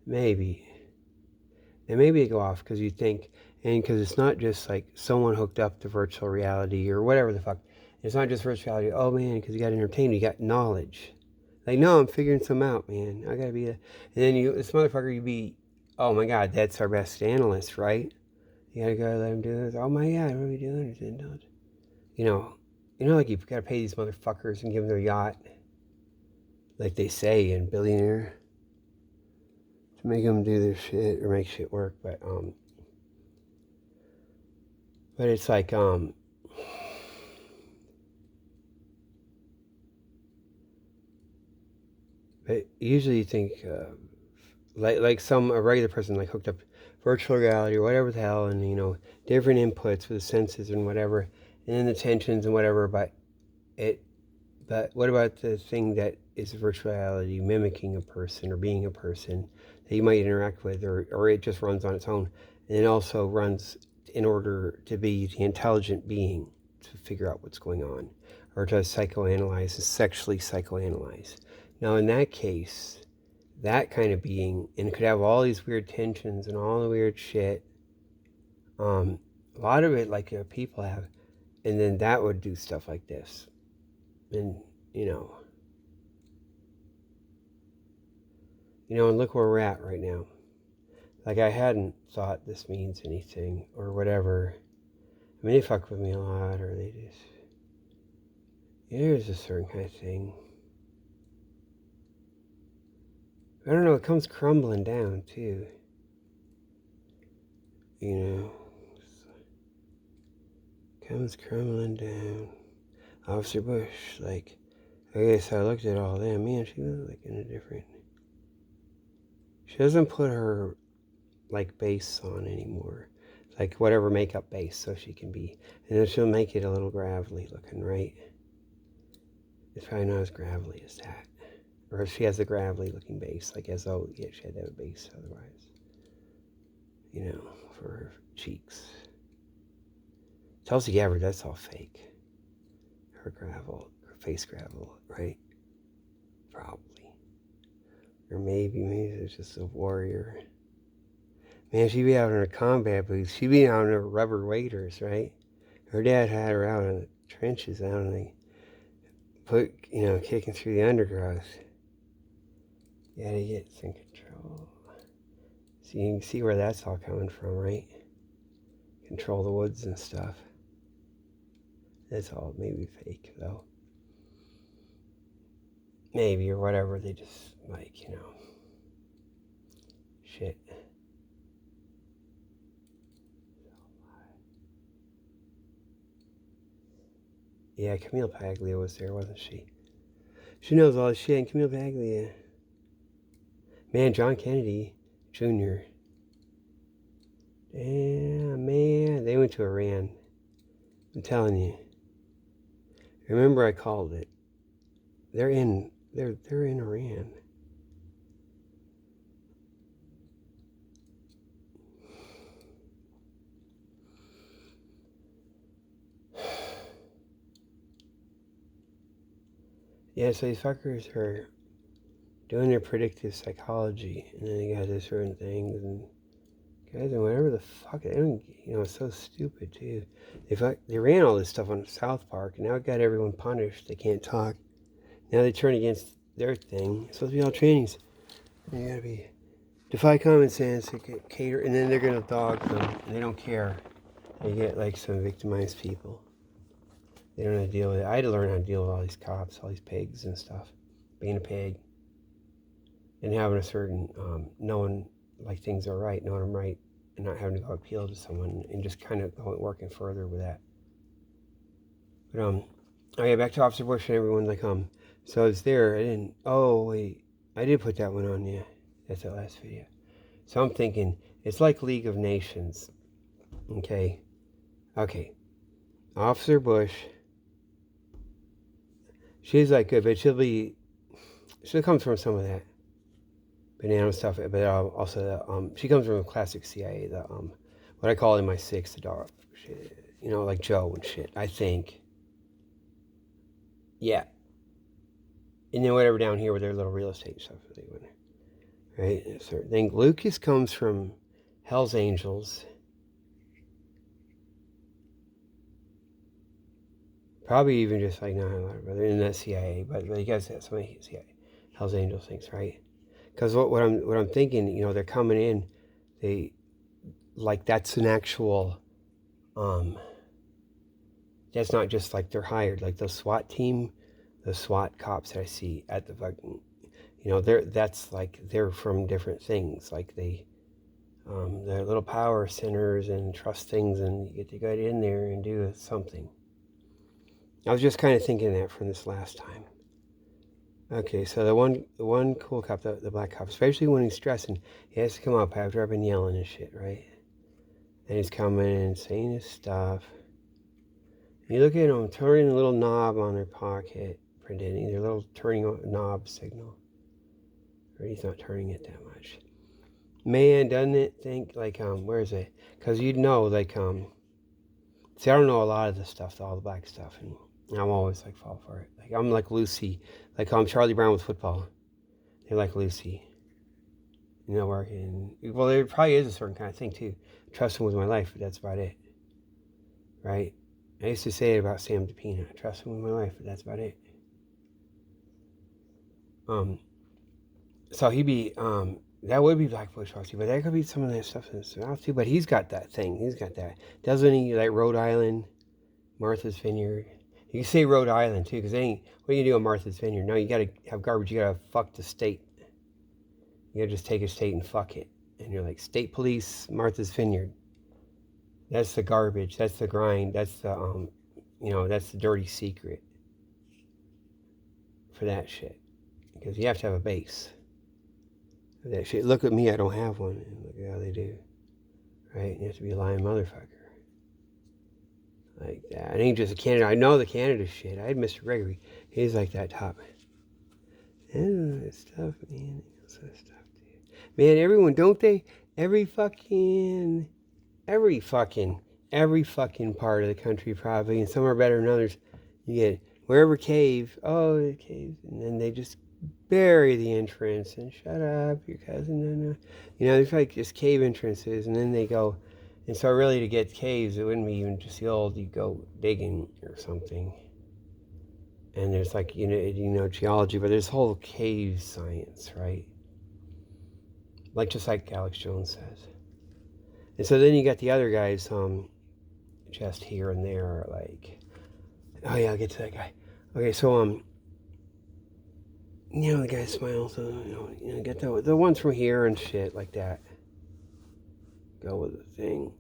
maybe they go off because you think, and because it's not just like someone hooked up to virtual reality or whatever the fuck. It's not just virtual reality. Oh man, because you got entertainment, you got knowledge. Like, no, I'm figuring some out, man. I gotta be and then this motherfucker, you be, oh my God, that's our best analyst, right? You gotta go let him do this. Oh my God, what are we doing? like you gotta pay these motherfuckers and give them their yacht, like they say in Billionaire, to make them do their shit or make shit work. But it's like but usually you think like a regular person like hooked up virtual reality or whatever the hell, and different inputs for the senses and whatever, and then the tensions and whatever. But what about the thing that is virtual reality mimicking a person or being a person that you might interact with, or it just runs on its own, and it also runs in order to be the intelligent being to figure out what's going on, or to psychoanalyze and sexually psychoanalyze. Now in that case, that kind of being, and it could have all these weird tensions and all the weird shit, a lot of it like people have, and then that would do stuff like this. And and look where we're at right now. Like, I hadn't thought this means anything or whatever. I mean, they fuck with me a lot, or they just, there's a certain kind of thing. I don't know, it comes crumbling down too. Comes crumbling down. Officer Bush, like, I guess I looked at all them. Man, she was like in a different. She doesn't put her like base on anymore, like whatever makeup base, so she can be, and then she'll make it a little gravelly looking, right? It's probably not as gravelly as that, or if she has a gravelly looking base, like as though she had to have a base otherwise, for her cheeks. Tulsi Gabbard, that's all fake. Her face gravel, right? Probably. Or maybe it's just a warrior. Man, she'd be out in her combat boots. She'd be out in her rubber waders, right? Her dad had her out in the trenches, out and they kicking through the undergrowth. You gotta get some control. So you can see where that's all coming from, right? Control the woods and stuff. That's all maybe fake, though. Maybe, or whatever. They just, shit. Yeah, Camille Paglia was there, wasn't she? She knows all this shit, and Camille Paglia. Man, John Kennedy Jr. Damn, man. They went to Iran. I'm telling you. Remember I called it. They're in Iran. Yeah, so these fuckers are doing their predictive psychology, and then they got this certain things, and guys, and whatever the fuck, they don't, it's so stupid too. They ran all this stuff on South Park, and now it got everyone punished. They can't talk. Now they turn against their thing. It's supposed to be all trainings. You gotta defy common sense, cater, and then they're gonna dog them, and they don't care. They get like some victimized people. They don't know how to deal with it. I had to learn how to deal with all these cops, all these pigs and stuff. Being a pig. And having a certain, knowing like things are right, knowing I'm right, and not having to go appeal to someone, and just kind of working further with that. But, okay, back to Officer Bush and everyone, like, so it's there. I did put that one on, yeah. That's that last video. So I'm thinking, it's like League of Nations. Okay. Officer Bush. She's like good, but she'll come from some of that banana stuff, but also she comes from the classic CIA, what I call in my six, the dog shit, like Joe and shit, I think. Yeah. And then whatever down here with their little real estate stuff, right? So I think Lucas comes from Hell's Angels. Probably even just like not a lot of brother in that CIA, but you guys have so many CIA, Hell's Angels things, right? Because what I'm thinking, they're coming in, they like that's an actual, That's not just like they're hired. Like the SWAT team, the SWAT cops that I see at the fucking, they're from different things. Like they're little power centers and trust things, and you get to go in there and do something. I was just kind of thinking that from this last time. Okay, so the one cool cop, the black cop, especially when he's stressing, he has to come up after I've been yelling and shit, right? And he's coming and saying his stuff. And you look at him turning a little knob on their pocket, pretending their little turning knob signal. Or he's not turning it that much. Man, doesn't it think like where is it? Because you'd know like see, I don't know a lot of the stuff, all the black stuff, and I'm always like fall for it. Like I'm like Lucy, like Charlie Brown with football. They're like Lucy. Working. Well, there probably is a certain kind of thing too. Trust him with my life, but that's about it. Right? I used to say it about Sam DePina. Trust him with my life, but that's about it. So he'd be that would be Black Bush Foxy, but that could be some of that stuff in the South too. But he's got that thing. He's got that. Doesn't he? Like Rhode Island, Martha's Vineyard. You can say Rhode Island too, because what are you do on Martha's Vineyard? No, you gotta have garbage. You gotta fuck the state. You gotta just take a state and fuck it. And you're like, state police, Martha's Vineyard. That's the garbage. That's the grind. That's the that's the dirty secret for that shit. Because you have to have a base for that shit. Look at me, I don't have one. And look at how they do. Right? You have to be a lying motherfucker. Like that. It ain't just a Canada. I know the Canada shit. I had Mr. Gregory. He's like that top. Oh, stuff, man. Stuff, dude. Man, everyone, don't they? Every fucking part of the country probably, and some are better than others. You get wherever cave, the cave, and then they just bury the entrance and shut up, your cousin. There's like just cave entrances, and then they go. And so really to get caves, it wouldn't be even just the old, you go digging or something. And there's like, geology, but there's whole cave science, right? Just like Alex Jones says. And so then you got the other guys, just here and there, like, oh yeah, I'll get to that guy. Okay, so, the guy smiles, get the ones from here and shit like that. Go with the thing.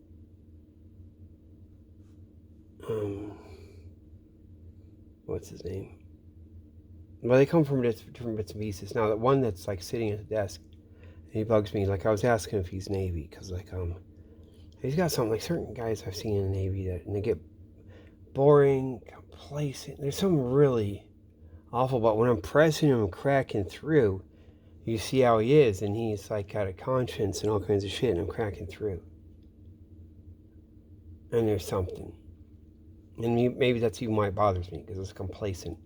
What's his name? Well, they come from different bits and pieces. Now, the one that's like sitting at the desk, he bugs me. Like I was asking if he's Navy, because he's got something like certain guys I've seen in the Navy and they get boring, complacent. There's something really awful, but when I'm pressing him and cracking through, you see how he is, and he's like got a conscience and all kinds of shit, and I'm cracking through. And there's something. And maybe that's even why it bothers me, because it's complacent.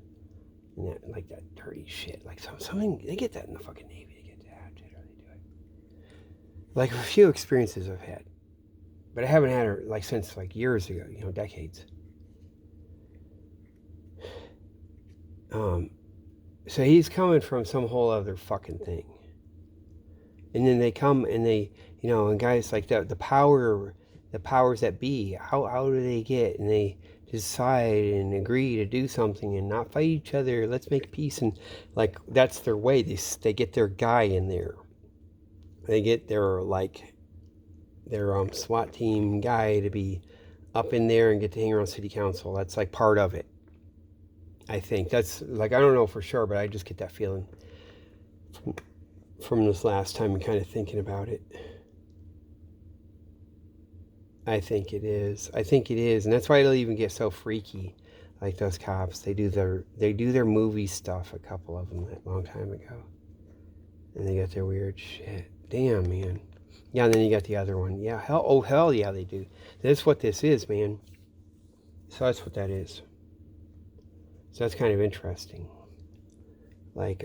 And that, like that dirty shit. Like something, they get that in the fucking Navy. They get that. They do it. Like a few experiences I've had. But I haven't had her like since like years ago, decades. So he's coming from some whole other fucking thing. And then they come and they, and guys like that, the powers that be, how do they get, and they decide and agree to do something and not fight each other, let's make peace, and like that's their way. They get their guy in there. They get their SWAT team guy to be up in there and get to hang around city council. That's like part of it. I think that's like, I don't know for sure, but I just get that feeling from this last time and kind of thinking about it. I think it is, and that's why it'll even get so freaky. Like those cops, they do their movie stuff. A couple of them a long time ago, and they got their weird shit. Damn, man. Yeah, and then you got the other one. Yeah, hell yeah, they do. That's what this is, man. So that's what that is. So that's kind of interesting. Like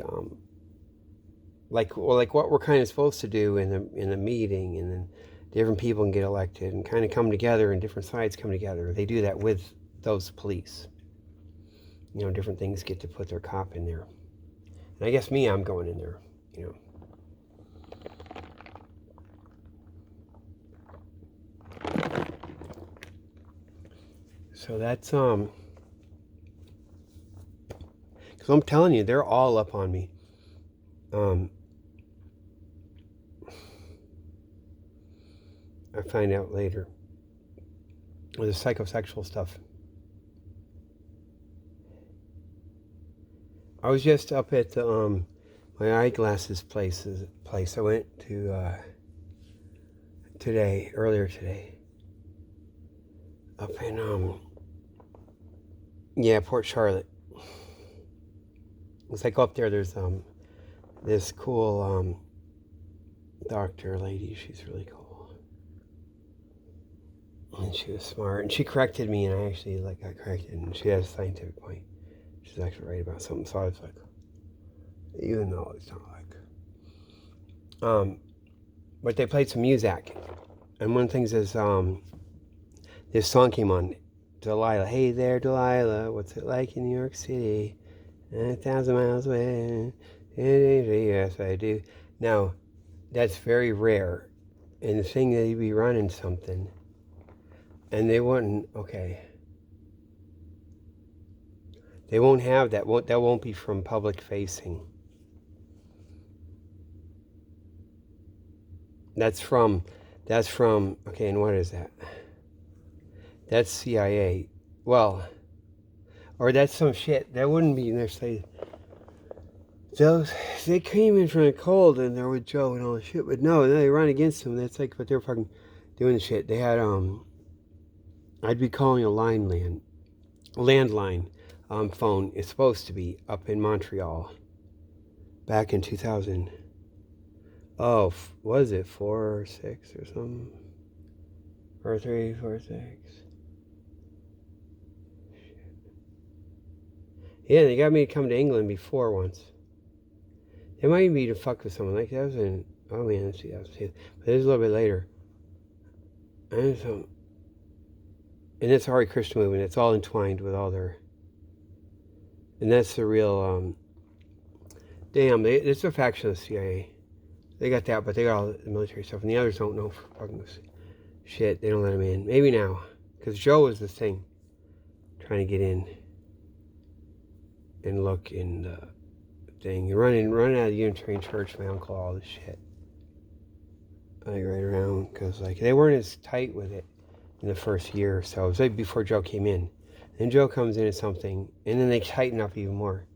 what we're kind of supposed to do in the meeting, and then different people can get elected and kind of come together, and different sides come together. They do that with those police. Different things get to put their cop in there. And I guess I'm going in there, So that's because I'm telling you, they're all up on me. I find out later with the psychosexual stuff. I was just up at the my eyeglasses place. I went to earlier today, up in Port Charlotte. It's like up there. There's this cool doctor lady. She's really cool. And she was smart, and she corrected me, and I actually got corrected, and she has a scientific point. She's actually right about something, so I was like, even though it's not like, but they played some music, and one of the things is, this song came on, Delilah. Hey there, Delilah, what's it like in New York City? 1,000 miles away. Yes, I do. Now, that's very rare, and the thing that you'd be running something. And they wouldn't, okay. They won't have that. That won't be from public facing. That's from, okay, and what is that? That's CIA. Well, or that's some shit. That wouldn't be necessarily. They came in from the cold and they're with Joe and all the shit, but no, they run against him. That's like, but they're fucking doing shit. They had, I'd be calling a landline phone. It's supposed to be up in Montreal back in 2000. Oh, was it 4 or 6 or something? 4, 3, 4, 6. Yeah, they got me to come to England before once. They might even be to fuck with someone. Like, that was in, oh man, let's see, that was, but it was a little bit later. And it's a Hare Krishna movement. It's all entwined with all their, and that's the real, it's a faction of the CIA. They got that, but they got all the military stuff, and the others don't know fucking shit. They don't let them in. Maybe now, because Joe was this thing, trying to get in and look in the thing. Running out of the Unitarian Church, my uncle, all this shit. Like right around, because like they weren't as tight with it in the first year or so. It was like before Joe came in. Then Joe comes in at something, and then they tighten up even more.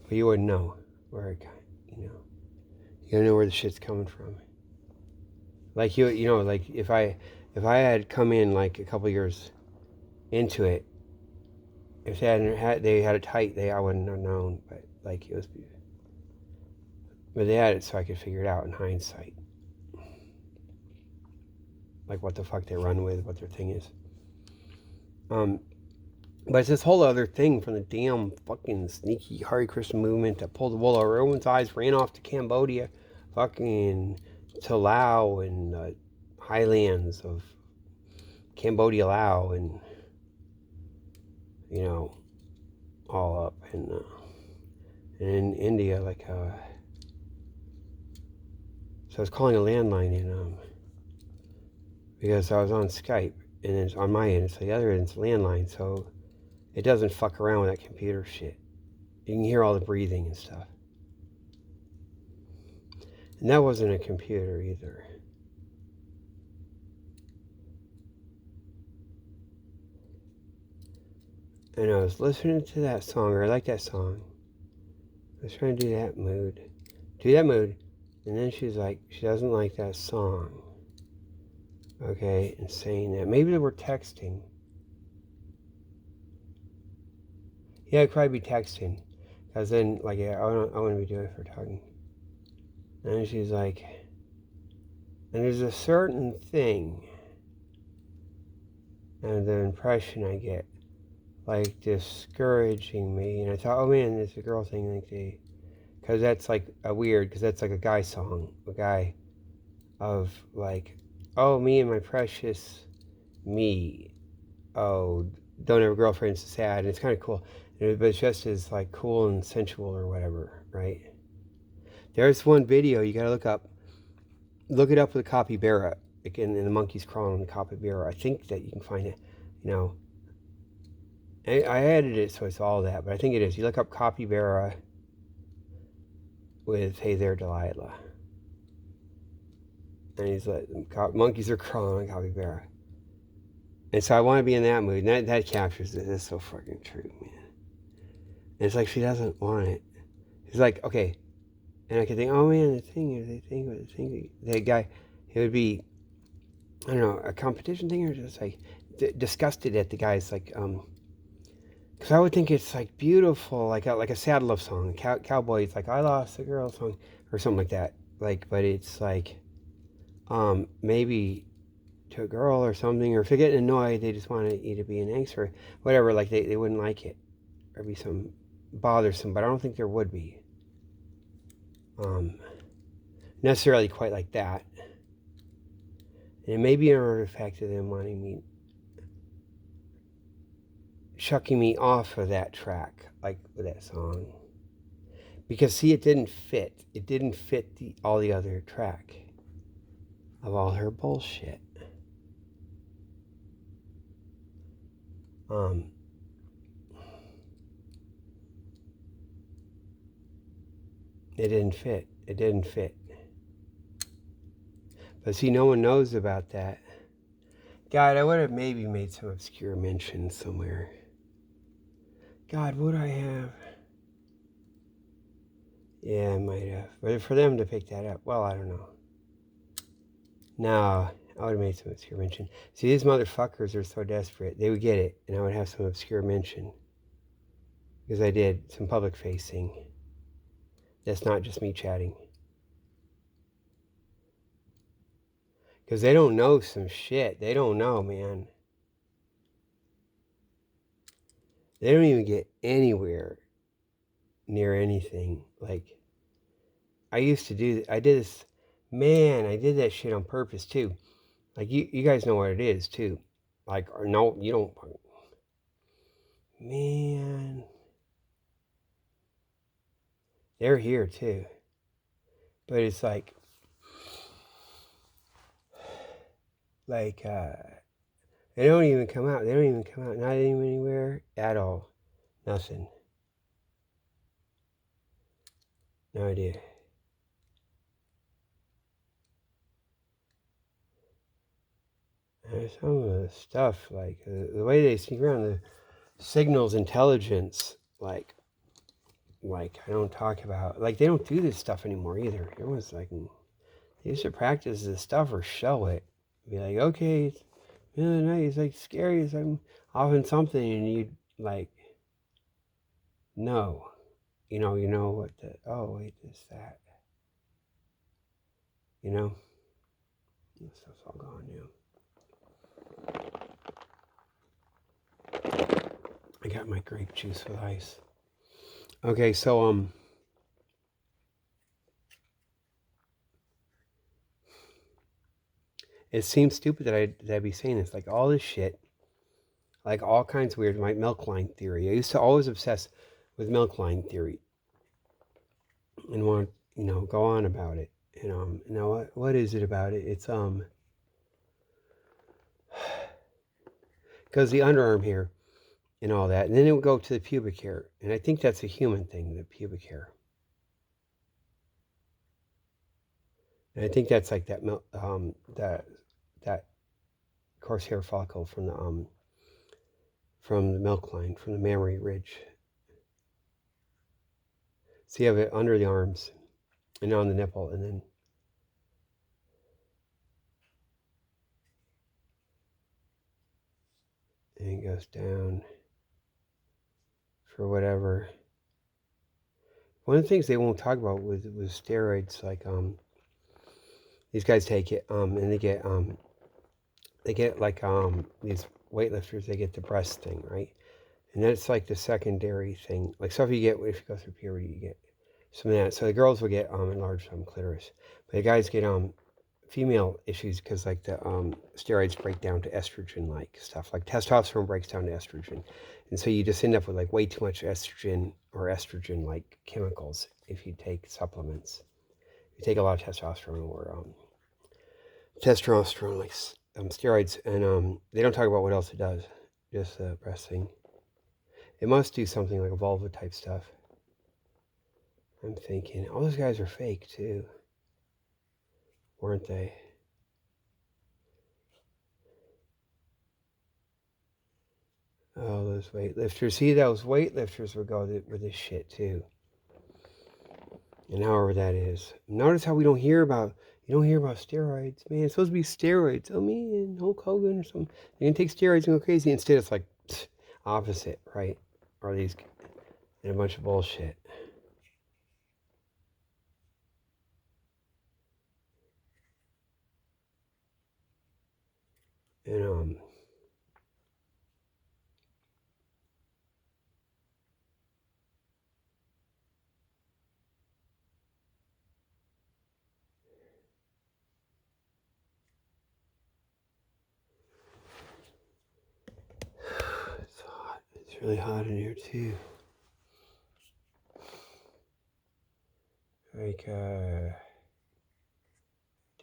But you wouldn't know where it got, you don't know where the shit's coming from. Like like if I had come in like a couple years into it, if they had it tight, I wouldn't have known. But like it was, but they had it so I could figure it out in hindsight. Like what the fuck they run with, what their thing is. But it's this whole other thing from the damn fucking sneaky Hare Krishna movement that pulled the wool over everyone's eyes, ran off to Cambodia, fucking to Laos and highlands of Cambodia, Laos, and all up and in India, like so I was calling a landline in because I was on Skype, and it's on my end, it's the other end, it's landline, so it doesn't fuck around with that computer shit. You can hear all the breathing and stuff. And that wasn't a computer either. And I was listening to that song, or I like that song. I was trying to do that mood. And then she's like, she doesn't like that song. Okay, and saying that. Maybe they were texting. Yeah, I'd probably be texting. Because then, like, yeah, I wouldn't be doing it for talking. And she's like, and there's a certain thing, and the impression I get, like, discouraging me. And I thought, oh man, it's a girl thing, like, because that's like a weird, because that's like a guy song. A guy of, like, oh, me and my precious me. Oh, don't have a girlfriend, it's sad. And it's kind of cool. But it's just as, like, cool and sensual or whatever, right? There's one video you gotta look up. Look it up with a capybara. Again, in the monkeys crawling on the capybara. I think that you can find it, I added it so it's all that, but I think it is. You look up Capybara with Hey There Delilah. And he's like, monkeys are crawling on Capybara. And so I want to be in that mood. And that captures it. That's so fucking true, man. And it's like she doesn't want it. It's like, okay. And I could think, oh man, the guy, it would be, I don't know, a competition thing or just like disgusted at the guy's like, because I would think it's like beautiful, like a sad love song. Cowboy, it's like I lost a girl song or something like that. Like, but it's like, maybe to a girl or something, or if they're getting annoyed, they just want you to be an angst or whatever. Like they wouldn't like it or be some bothersome. But I don't think there would be necessarily quite like that. And it may be an artifact of them wanting me, shucking me off of that track, like with that song. Because see, it didn't fit. It didn't fit all the other track of all her bullshit. It didn't fit. It didn't fit. But see, no one knows about that. God, I would have maybe made some obscure mention somewhere. God, would I have? Yeah, I might have. But for them to pick that up, well, I don't know. No, I would have made some obscure mention. See, these motherfuckers are so desperate. They would get it, and I would have some obscure mention. Because I did some public facing. That's not just me chatting. Because they don't know some shit. They don't know, man. They don't even get anywhere near anything. Like, I did this, man, I did that shit on purpose, too. Like, you guys know what it is, too. Like, or no, you don't. Man. They're here, too. But it's like, they don't even come out. They don't even come out. Not even anywhere at all. Nothing. No idea. And some of the stuff, like the way they sneak around, the signals intelligence, like I don't talk about, like they don't do this stuff anymore either. Everyone's like, they used to practice this stuff or show it. Be like, okay, it's middle of the night, it's like scary, it's like off in something, and you like, no. You know what oh wait, this, that. You know? This stuff's all gone now. I got my grape juice with ice. Okay, so it seems stupid that I'd be saying this. Like all this shit, like all kinds of weird, like milk line theory. I used to always obsess with milk line theory and want go on about it. And now what is it about it? It's because the underarm hair and all that, and then it would go to the pubic hair, and I think that's a human thing, the pubic hair. And I think that's like that coarse hair follicle from the milk line, from the mammary ridge. So you have it under the arms and on the nipple, and then it goes down for whatever. One of the things they won't talk about was steroids. Like these guys take it and they get like these weightlifters, they get the breast thing, right? And that's like the secondary thing. Like stuff you get if you go through puberty, you get some of that. So the girls will get enlarged clitoris, but the guys get female issues because like the steroids break down to estrogen like stuff. Like testosterone breaks down to estrogen, and so you just end up with like way too much estrogen or estrogen like chemicals if you take supplements. You take a lot of testosterone or testosterone like steroids, and they don't talk about what else it does, just the breast thing. It must do something like a vulva type stuff. I'm thinking, all those guys are fake too, weren't they? Oh, those weightlifters. See, those weightlifters would go with this shit too. And however that is. Notice how you don't hear about steroids. Man, it's supposed to be steroids. Oh man, Hulk Hogan or something. You can take steroids and go crazy. Instead, it's like opposite, right? Or these and a bunch of bullshit. And it's hot. It's really hot in here too. Like,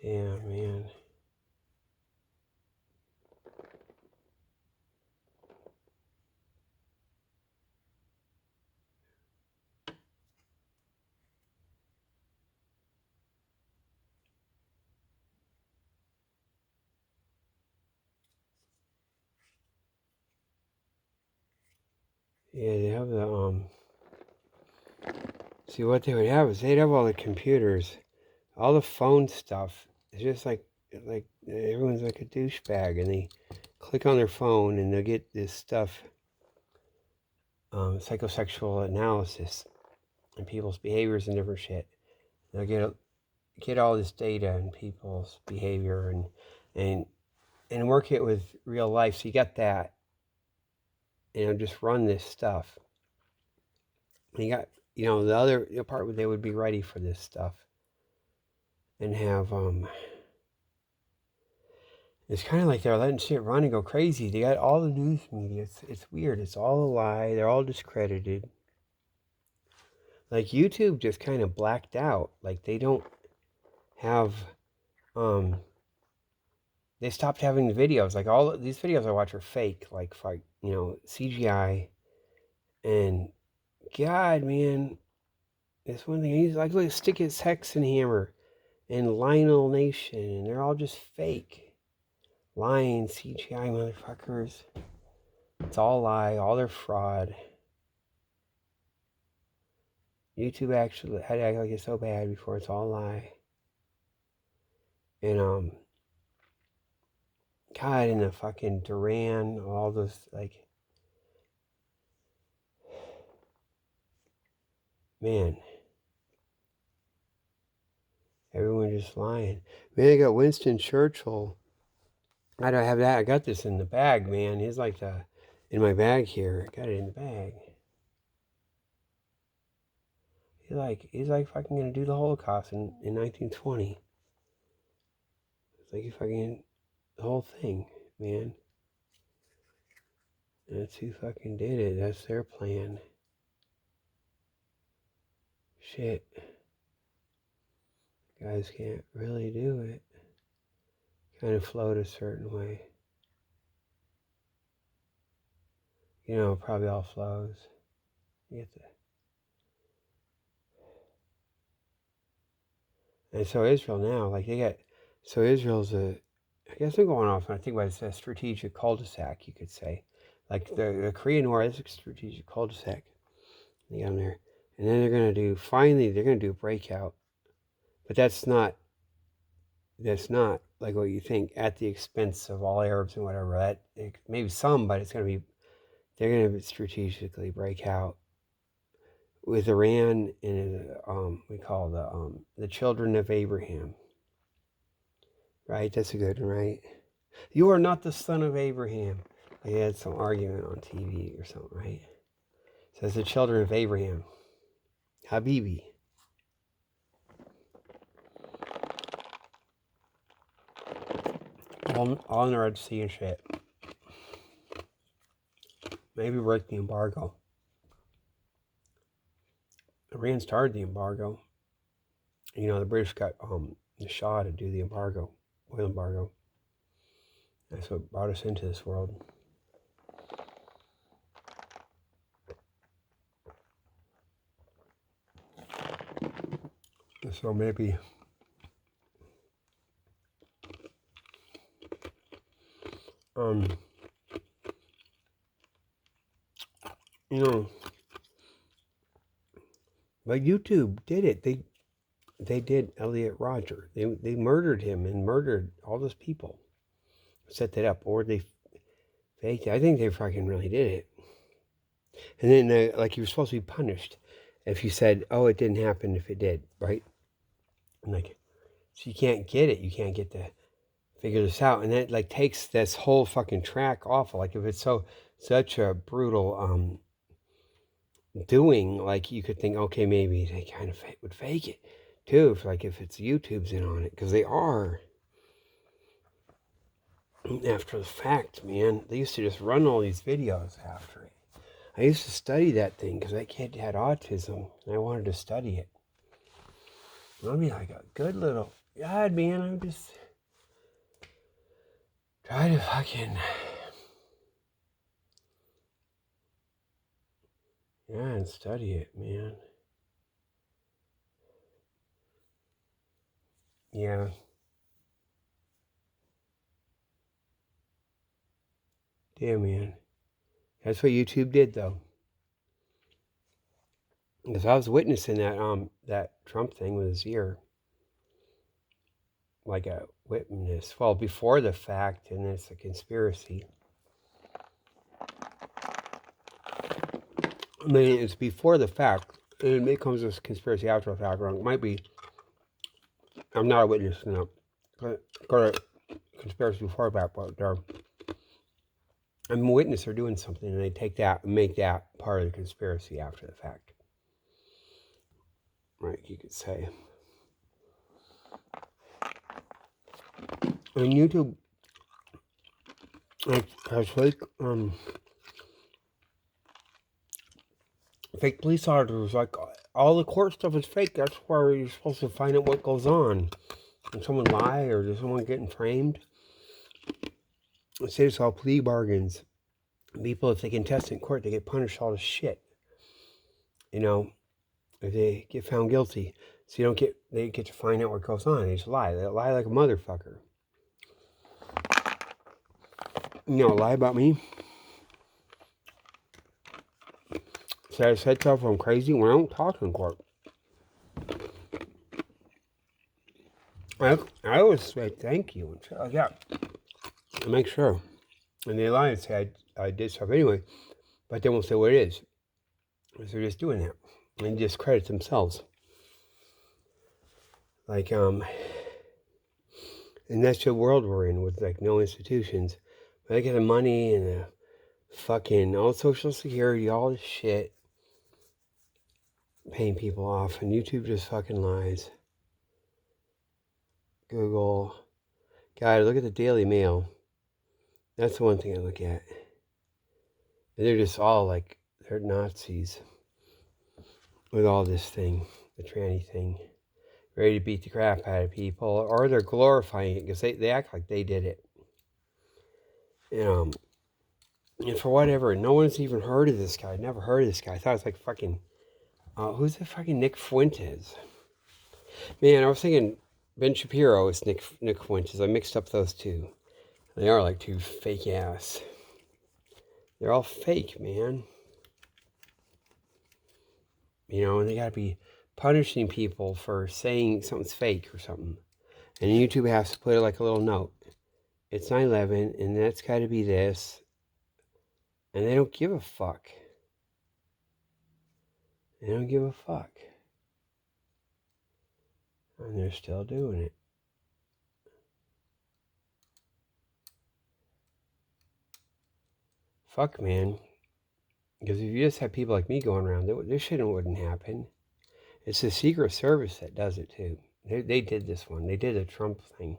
damn, man. Yeah, they have the, see what they would have is they'd have all the computers, all the phone stuff. It's just like everyone's like a douchebag and they click on their phone and they'll get this stuff, psychosexual analysis and people's behaviors and different shit. They'll get all this data and people's behavior and work it with real life. So you got that, and just run this stuff. And you got, the other part where they would be ready for this stuff and have, it's kind of like they're letting shit run and go crazy. They got all the news media. It's weird. It's all a lie. They're all discredited. Like YouTube just kind of blacked out. Like they don't have, they stopped having the videos. Like all these videos I watch are fake, like CGI. And God, man, this one thing he's like, look, Stick It Hexenhammer and Lionel Nation, and they're all just fake, lying CGI motherfuckers. It's all lie, all their fraud. YouTube actually had to act like it's so bad before it's all lie. And God, in the fucking Duran, all those like, man, everyone just lying. Man, I got Winston Churchill. I don't have that. I got this in the bag, man. He's like in my bag here. I got it in the bag. He's like fucking gonna do the Holocaust in 1920. It's like he fucking the whole thing, man. That's who fucking did it. That's their plan. Shit. Guys can't really do it. Kind of float a certain way. Probably all flows. You get that. And so Israel now, like so Israel's I guess I'm going off when I think about it, it's a strategic cul-de-sac, you could say. Like the Korean War is a strategic cul-de-sac. They got them there. And then they're going to do a breakout. But that's not like what you think, at the expense of all Arabs and whatever. Maybe some, but they're going to strategically break out with Iran and we call the children of Abraham. Right? That's a good one, right? You are not the son of Abraham. They had some argument on TV or something, right? It says the children of Abraham. Habibi. All in the Red Sea and shit. Maybe break the embargo. Iran started the embargo. The British got the Shah to do the embargo, oil embargo. That's what brought us into this world. So maybe, you know, but YouTube did it. They did Elliot Rodger. They murdered him and murdered all those people. Set that up, or they faked it. I think they fucking really did it. And then, like, you were supposed to be punished if you said, "Oh, it didn't happen," if it did, right? And like, so you can't get it. You can't get to figure this out, and that like takes this whole fucking track off. Like, if it's such a brutal doing, like, you could think, okay, maybe they kind of would fake it too, if it's YouTube's in on it, because they are. After the fact, man, they used to just run all these videos after it. I used to study that thing because that kid had autism, and I wanted to study it. I'd be like a good little God, man. I'm just try to fucking and study it, man. Yeah. Damn, man. That's what YouTube did, though. Because I was witnessing that Trump thing with his ear, like a witness. Well, before the fact, and it's a conspiracy. I mean, it's before the fact, and it comes as conspiracy after the fact. Wrong. It might be. I'm not a witness, no. Got a conspiracy before the fact, but I'm a witness. They're doing something, and they take that and make that part of the conspiracy after the fact. Right, you could say. On YouTube, like, has fake police auditors, like, all the court stuff is fake. That's where you're supposed to find out what goes on. Did someone lie, or is someone getting framed? Say it's all plea bargains. People, if they contest in court, they get punished all this shit. You know, if they get found guilty. So they get to find out what goes on. They just lie. They lie like a motherfucker. Lie about me. So I said stuff I'm crazy when I don't talk in court. I always say thank you and shit like that. I make sure. And they lie and say I did stuff anyway, but they won't say what it is. So they're just doing that. And discredit themselves. Like, and that's the world we're in with, like, no institutions. But they get the money and the fucking all Social Security, all this shit, paying people off, and YouTube just fucking lies. Google. God, look at the Daily Mail. That's the one thing I look at. And they're just all like, they're Nazis with all this thing, the tranny thing, ready to beat the crap out of people, or they're glorifying it because they act like they did it. And for whatever, no one's even heard of this guy. Never heard of this guy. I thought it was like fucking, who's the fucking Nick Fuentes? Man, I was thinking Ben Shapiro is Nick Fuentes. I mixed up those two. They are like two fake ass. They're all fake, man. And they gotta be punishing people for saying something's fake or something. And YouTube has to put like a little note. It's 9/11, and that's gotta be this. And they don't give a fuck. They don't give a fuck. And they're still doing it. Fuck, man. Because if you just have people like me going around, this shit wouldn't happen. It's the Secret Service that does it too. They did this one. They did a Trump thing.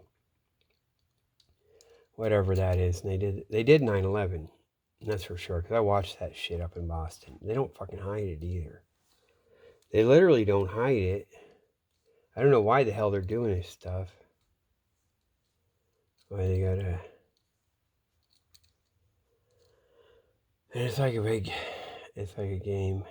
Whatever that is. And they did 9/11. That's for sure. Because I watched that shit up in Boston. They don't fucking hide it either. They literally don't hide it. I don't know why the hell they're doing this stuff. Why they gotta... And it's like a game.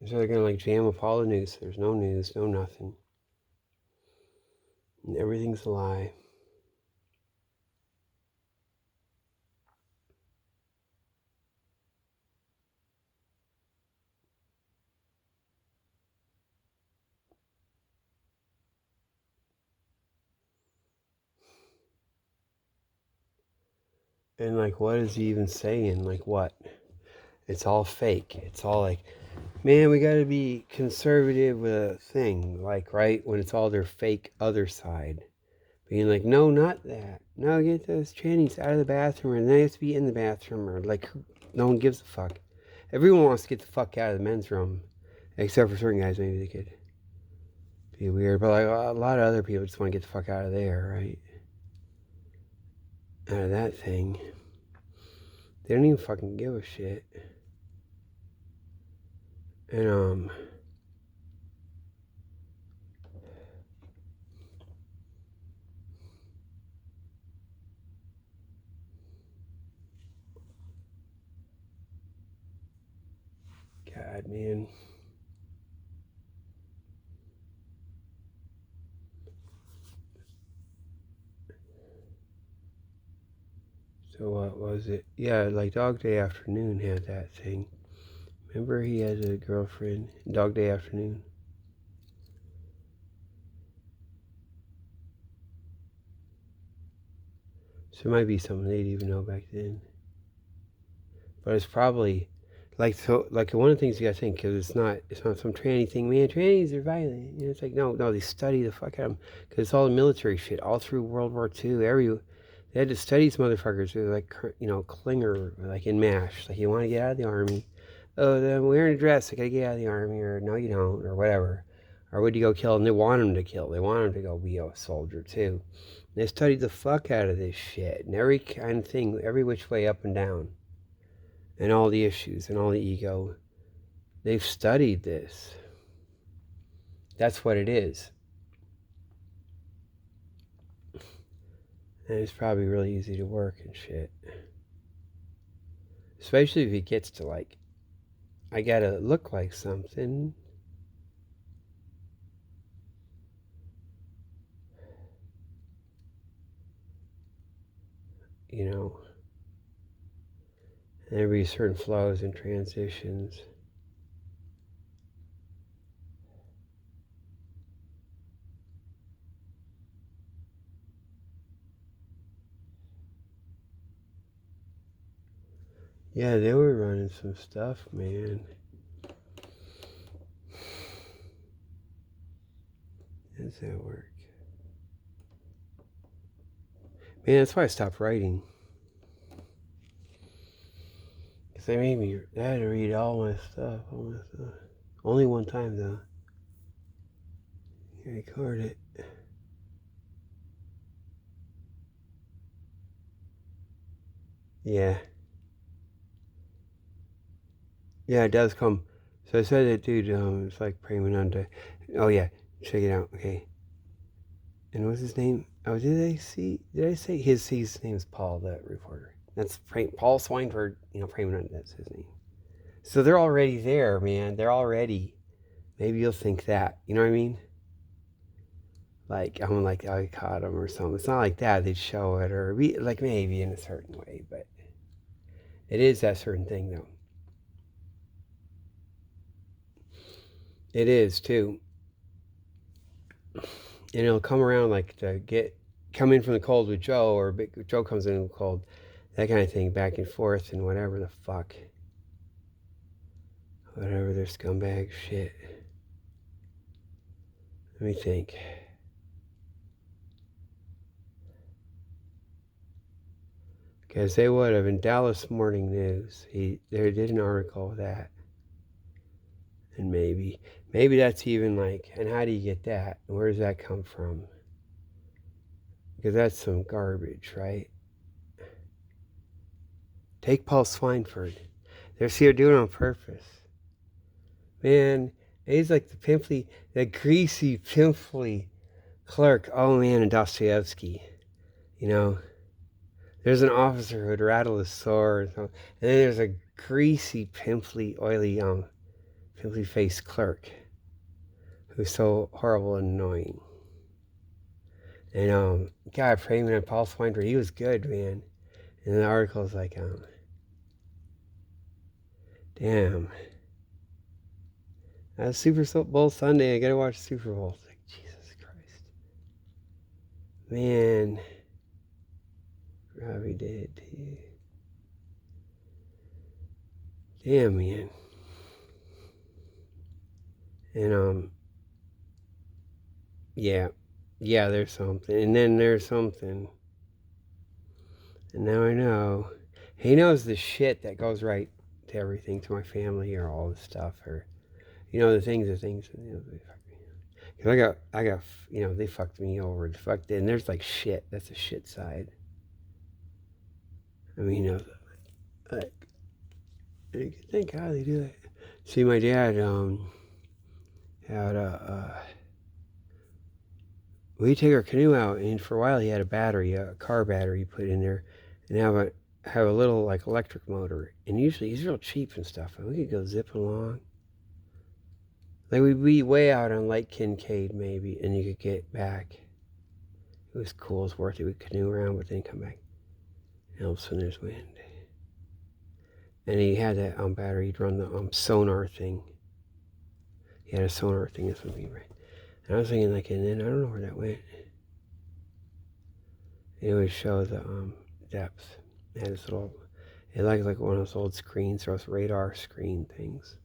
So they're gonna like jam up all the news. There's no news, no nothing. And everything's a lie. And like, what is he even saying? Like, what? It's all fake. It's all like, man, we gotta be conservative with a thing. Like, right? When it's all their fake other side. Being like, no, not that. No, get those trannies out of the bathroom, and they have to be in the bathroom, or like, no one gives a fuck. Everyone wants to get the fuck out of the men's room, except for certain guys. Maybe they could be weird, but like a lot of other people just want to get the fuck out of there, right? Out of that thing. They don't even fucking give a shit. And God, man. So what was it? Yeah, like Dog Day Afternoon had that thing. Remember he had a girlfriend, Dog Day Afternoon? So it might be something they didn't even know back then. But it's probably like, so like one of the things you gotta think, because it's not some tranny thing. Man, trannies are violent. You know, it's like no, they study the fuck out of them, because it's all the military shit all through World War II. They had to study these motherfuckers. They're like, you know, Klinger, like in MASH. Like, you want to get out of the army? Oh, I'm wearing a dress. I gotta get out of the army, or no, you don't, or whatever. Or would you go kill? And they want them to kill. They want them to go be a soldier too. And they studied the fuck out of this shit and every kind of thing, every which way up and down, and all the issues and all the ego. They've studied this. That's what it is. And it's probably really easy to work and shit. Especially if it gets to like, I gotta look like something. You know, and there be certain flows and transitions. Yeah, they were running some stuff, man. How does that work? Man, that's why I stopped writing. Because they made me, I had to read all my stuff. Only one time, though. You record it. Yeah. Yeah, it does come. So I said that dude, it's like praying under. Oh, yeah. Check it out. Okay. And what's his name? Oh, did I say his name's Paul, the reporter. That's Paul Swineford, you know, Prayman, that's his name. So they're already there, man. They're already. Maybe you'll think that. You know what I mean? Like, I'm like, I caught him or something. It's not like that. They'd show it or be like maybe in a certain way, but it is that certain thing, though. It is, too. And it'll come around like to come in from the cold with Joe, or Joe comes in the cold, that kind of thing, back and forth, and whatever the fuck. Whatever their scumbag shit. Let me think. Because they would have in Dallas Morning News. They did an article of that. And maybe that's even like, and how do you get that? Where does that come from? Because that's some garbage, right? Take Paul Swineford. They're doing it on purpose. Man, he's like the pimply, the greasy, pimply clerk. Oh man, in Dostoevsky, you know, there's an officer who'd rattle his sword, and then there's a greasy, pimply, oily pimply-faced clerk who's so horrible and annoying. And God, Freeman and Paul Swinford, he was good, man. And the article's like, damn, that's Super Bowl Sunday. I gotta watch Super Bowl. It's like, Jesus Christ, man. Robbie did too. Damn, man. And yeah, there's something, and then there's something, and now I know. He knows the shit that goes right to everything, to my family, or all this stuff, or the things. Cause I got, they fucked me over. And there's like shit. That's the shit side. I mean, like, thank God they do it. See, my dad had we take our canoe out, and for a while he had a car battery put in there, and have a little like electric motor. And usually he's real cheap and stuff, and we could go zipping along. Like we'd be way out on Lake Kincaid maybe, and you could get back. It was cool. It was worth it. We'd canoe around, but then come back. And all of a sudden there's wind. And he had that battery. He'd run the sonar thing. He had a sonar thing. This would be right. And I was thinking, like, and then I don't know where that went. It would show the depth. It had this little, it like one of those old screens, or those radar screen things.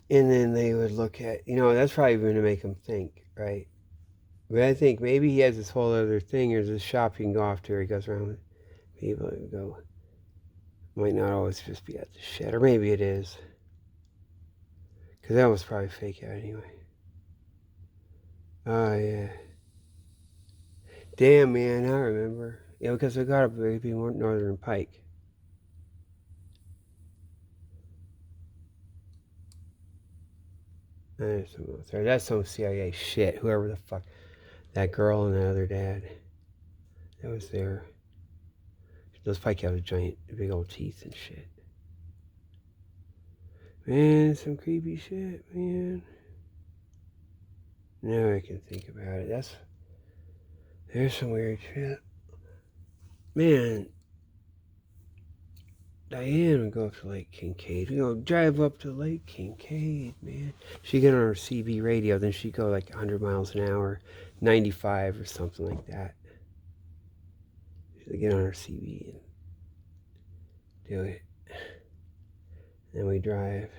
And then they would look at, that's probably going to make them think, right? But I think maybe he has this whole other thing. There's this shop you can go off to where he goes around with people and go. Might not always just be at the shed, or maybe it is. Because that was probably fake out anyway. Oh, yeah. Damn, man, I remember. Yeah, because we got a baby Northern Pike. That's some CIA shit. Whoever the fuck. That girl and the other dad. That was there. Those Pike have giant, big old teeth and shit. Man, some creepy shit, man. Now I can think about it. There's some weird shit. Man, Diane would go up to Lake Kincaid. Drive up to Lake Kincaid, man. She'd get on her CB radio, then she'd go like 100 miles an hour, 95 or something like that. She'd get on her CB and do it. Then we drive.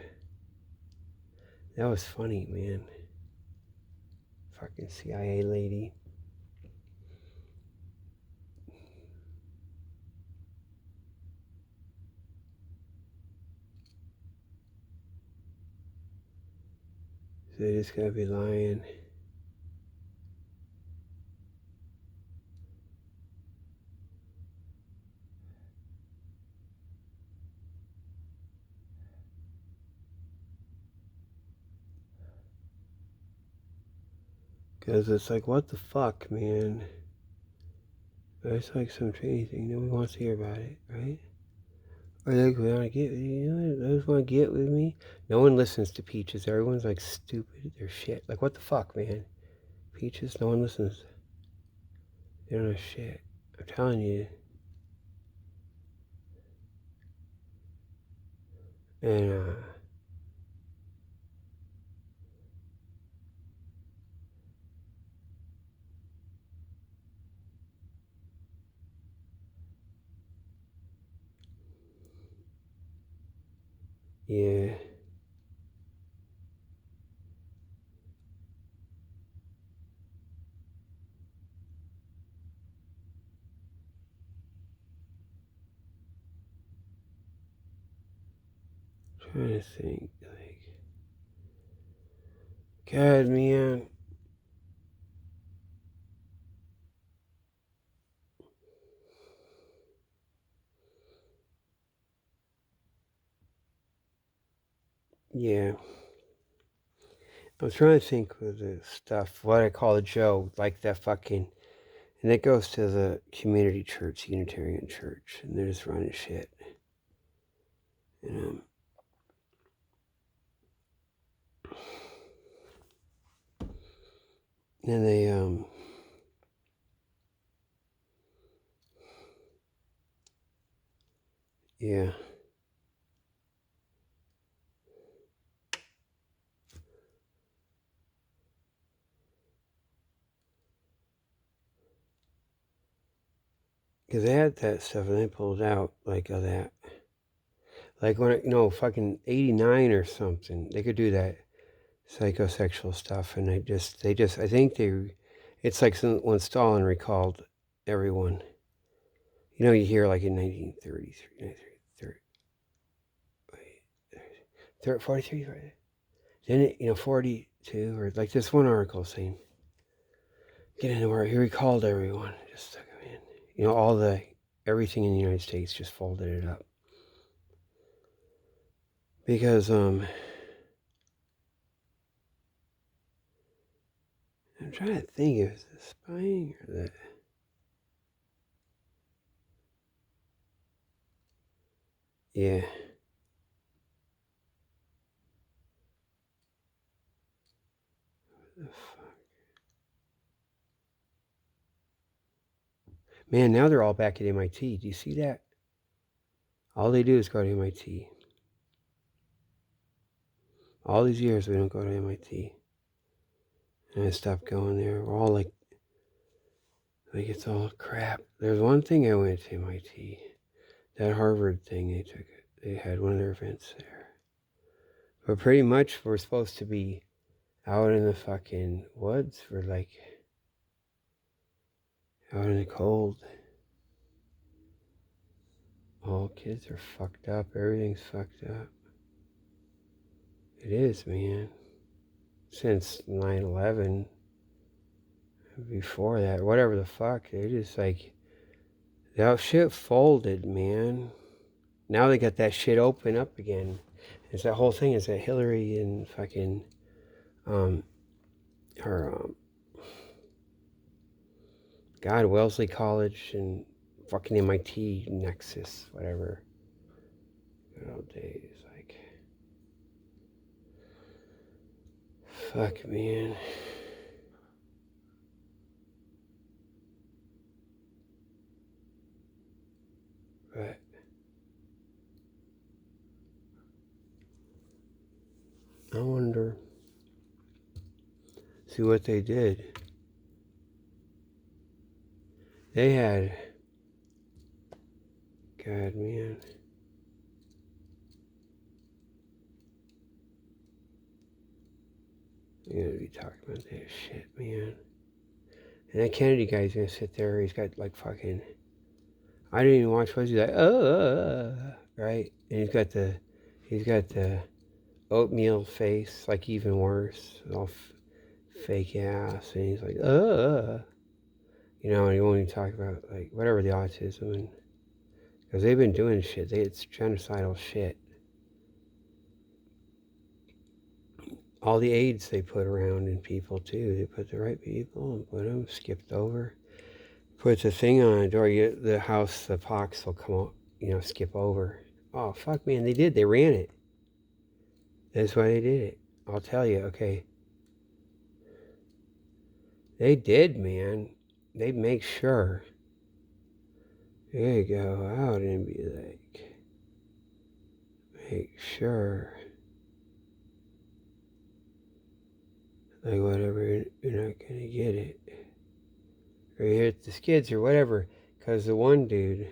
That was funny, man. Fucking CIA lady. So they just gotta be lying. Because it's like, what the fuck, man? It's like some shady thing. Nobody wants to hear about it, right? Or they want to get, those want to get with me. No one listens to Peaches. Everyone's like stupid. They're shit. Like, what the fuck, man? Peaches, no one listens. They don't know shit. I'm telling you. And, yeah. Trying to think, like, God, man. Yeah. I was trying to think with the stuff, what I call a Joe, like that fucking, and it goes to the community church, Unitarian church, and they're just running shit. And then they, yeah. Because they had that stuff and they pulled out like of that. Like when, fucking 89 or something, they could do that psychosexual stuff. And I think it's like when Stalin recalled everyone. You hear like in 1933, 43, right? Then it, 42, or like this one article saying, get into where he recalled everyone. Just took them in. Everything in the United States just folded it up. Because, I'm trying to think if it's the spying or the... Yeah. The fuck? Man, now they're all back at MIT. Do you see that? All they do is go to MIT. All these years we don't go to MIT. And I stopped going there. We're all like it's all crap. There's one thing I went to MIT. That Harvard thing they had one of their events there. But pretty much we're supposed to be out in the fucking woods. We're like out in the cold. All kids are fucked up. Everything's fucked up. It is, man. Since 9/11, before that, whatever the fuck, they just like, that shit folded, man. Now they got that shit open up again. It's that whole thing is that Hillary and fucking, her, God, Wellesley College and fucking MIT Nexus, whatever. Good old days, like, fuck, man. But I wonder, see what they did. They had, God, man. You're gonna be talking about that shit, man. And that Kennedy guy's gonna sit there. He's got like fucking. I didn't even watch. Was he like, right? And he's got the oatmeal face, like even worse, all fake ass, and he's like, and he won't even talk about like whatever the autism, and because they've been doing shit. It's genocidal shit. All the aids they put around in people too. They put the right people and put them skipped over. Puts a thing on a door, the house, the pox will come out, skip over. Oh, fuck, man, they did. They ran it. That's why they did it. I'll tell you, okay. They did, man. They make sure. They go out and be like, make sure. Like, whatever, you're not going to get it. Or you hit the skids or whatever. Because the one dude,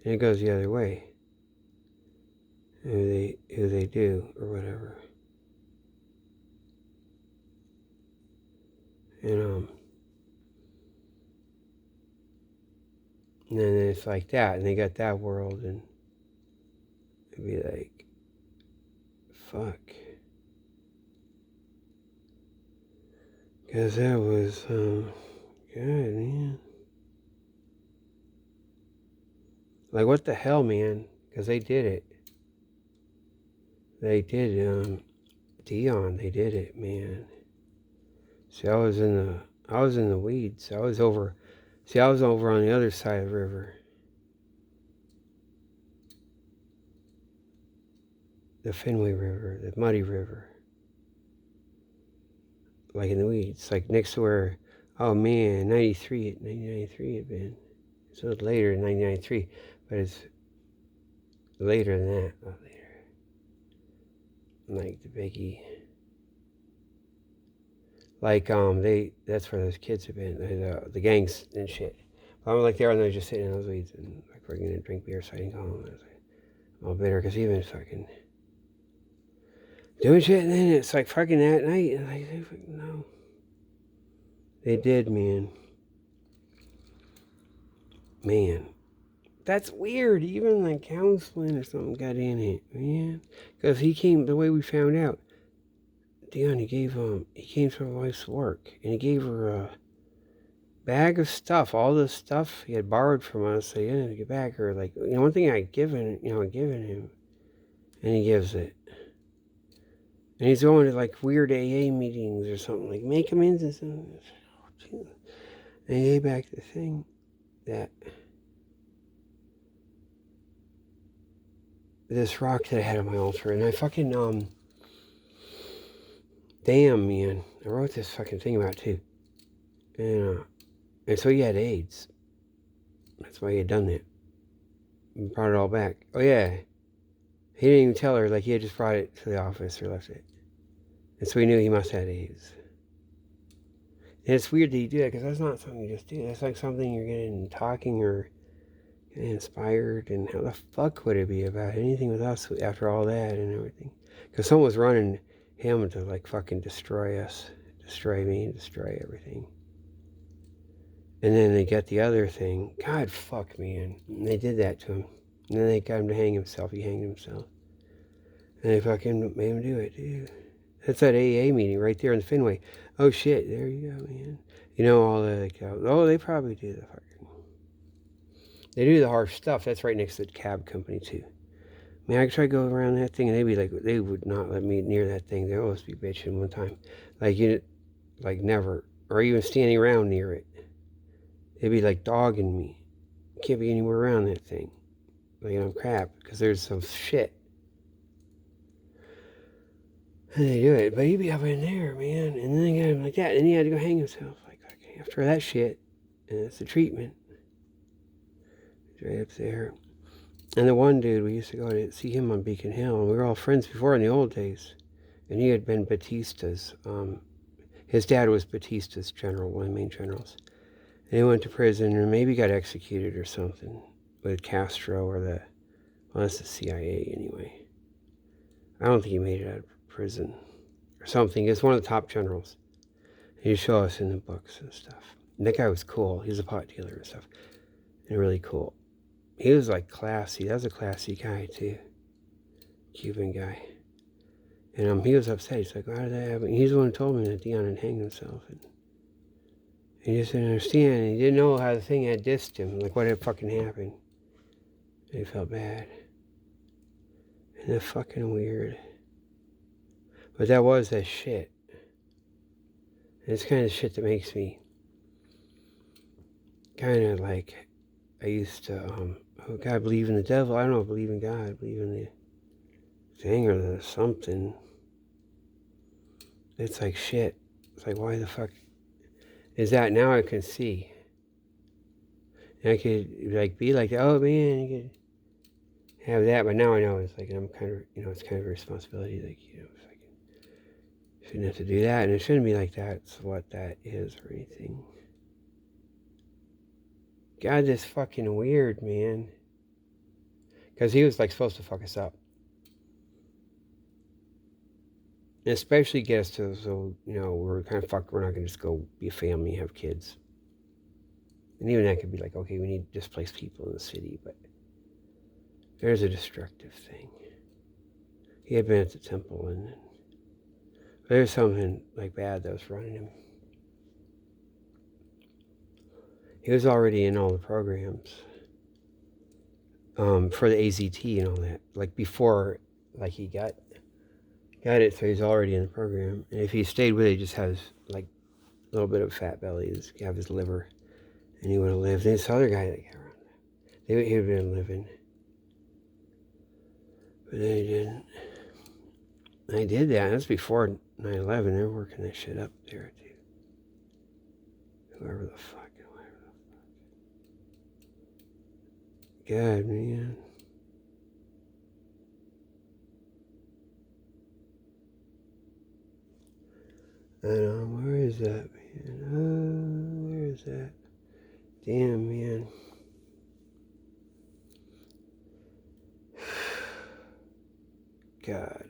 and it goes the other way. Who they do, or whatever. And then it's like that, and they got that world, and it'd be like, fuck. Because that was, good, man. Like, what the hell, man? Because they did it. They did, Dion, they did it, man. See, I was in the weeds. I was over on the other side of the river. The Fenway River, the Muddy River. like in the weeds, like next to where, oh man, 1993 had been. So it's later in 1993, but it's later than that. Oh, later. Like the biggie. Like, that's where those kids have been, the gangs and shit. But I'm like there and they're just sitting in those weeds and like we're gonna drink beer so I didn't go home. I was like, I'm all bitter because he been fucking doing shit and then it's like fucking that night and like, they fucking, no. They did, man. Man. That's weird. Even like counseling or something got in it, man. Because he came, the way we found out, Dion, he came to my wife's work and he gave her a bag of stuff, all this stuff he had borrowed from us, so he didn't get back, or like, one thing I'd given him, and he gives it. And he's going to like weird AA meetings or something, like make him into something. And he gave back the thing that, this rock that I had on my altar, and I fucking, damn, man, I wrote this fucking thing about it too. And so he had AIDS. That's why he had done that. He brought it all back. Oh yeah. He didn't even tell her, like he had just brought it to the office or left it. And so we knew he must have AIDS. And it's weird that you do that because that's not something you just do. That's like something you're getting talking or getting inspired. And how the fuck would it be about anything with us after all that and everything? Because someone was running him to like fucking destroy us, destroy me, destroy everything. And then they got the other thing. God, fuck, man. And they did that to him. And then they got him to hang himself. He hanged himself. And they fucking made him do it, dude. That's that AA meeting right there in Fenway. Oh shit, there you go, man. All the, like, they probably do the fucking, they do the harsh stuff. That's right next to the cab company too. Man, I could try to go around that thing and they'd be like, they would not let me near that thing. They'd always be bitching one time. Like, like never, or even standing around near it. They'd be like dogging me. You can't be anywhere around that thing. Like, I'm crap, because there's some shit. And they do it, but he'd be up in there, man. And then they got him like that, and he had to go hang himself. Like after that shit, and it's the treatment. He's right up there. And the one dude, we used to go to see him on Beacon Hill, and we were all friends before in the old days. And he had been Batista's, his dad was Batista's general, one of the main generals. And he went to prison, or maybe got executed or something with Castro or that's the CIA anyway. I don't think he made it out of prison or something. He's one of the top generals. He show us in the books and stuff. And that guy was cool. He was a pot dealer and stuff. And really cool. He was like classy. That was a classy guy too. Cuban guy. And he was upset. He's like, why did that happen? He's the one who told me that Dion had hanged himself. And he just didn't understand. He didn't know how the thing had dissed him. Like what had fucking happened. And he felt bad. And that's fucking weird. But that was that shit. And it's kind of shit that makes me kind of like, I used to, oh God, believe in the devil. I don't know, believe in God, I believe in the thing or the something. It's like shit. It's like, why the fuck is that? Now I can see. And I could like be like, oh man, you could have that, but now I know it's like, I'm kind of, it's kind of a responsibility, like, it's like, you shouldn't have to do that, and it shouldn't be like that's what that is or anything. God, that's fucking weird, man. Because he was like supposed to fuck us up. And especially get us to, so, we're kind of fucked, we're not going to just go be a family, have kids. And even that could be like, okay, we need displaced people in the city, but there's a destructive thing. He had been at the temple, and there's something like bad that was running him. He was already in all the programs for the AZT and all that, like before, like he got it, so he's already in the program. And if he stayed with it, he just has like a little bit of fat belly, he have his liver, and he would have lived. And this other guy that got around, he would have been living, but then he didn't. I did that. That's before 9/11. They're working that shit up there, dude. Whoever the fuck. God, man. Where is that, man? Where is that? Damn, man. God.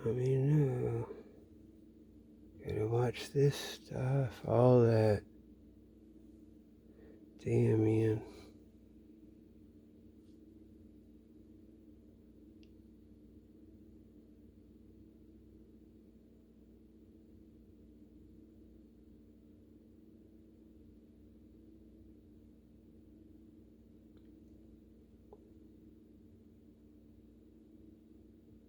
I mean, no. Gotta watch this stuff, all that. Damn, man.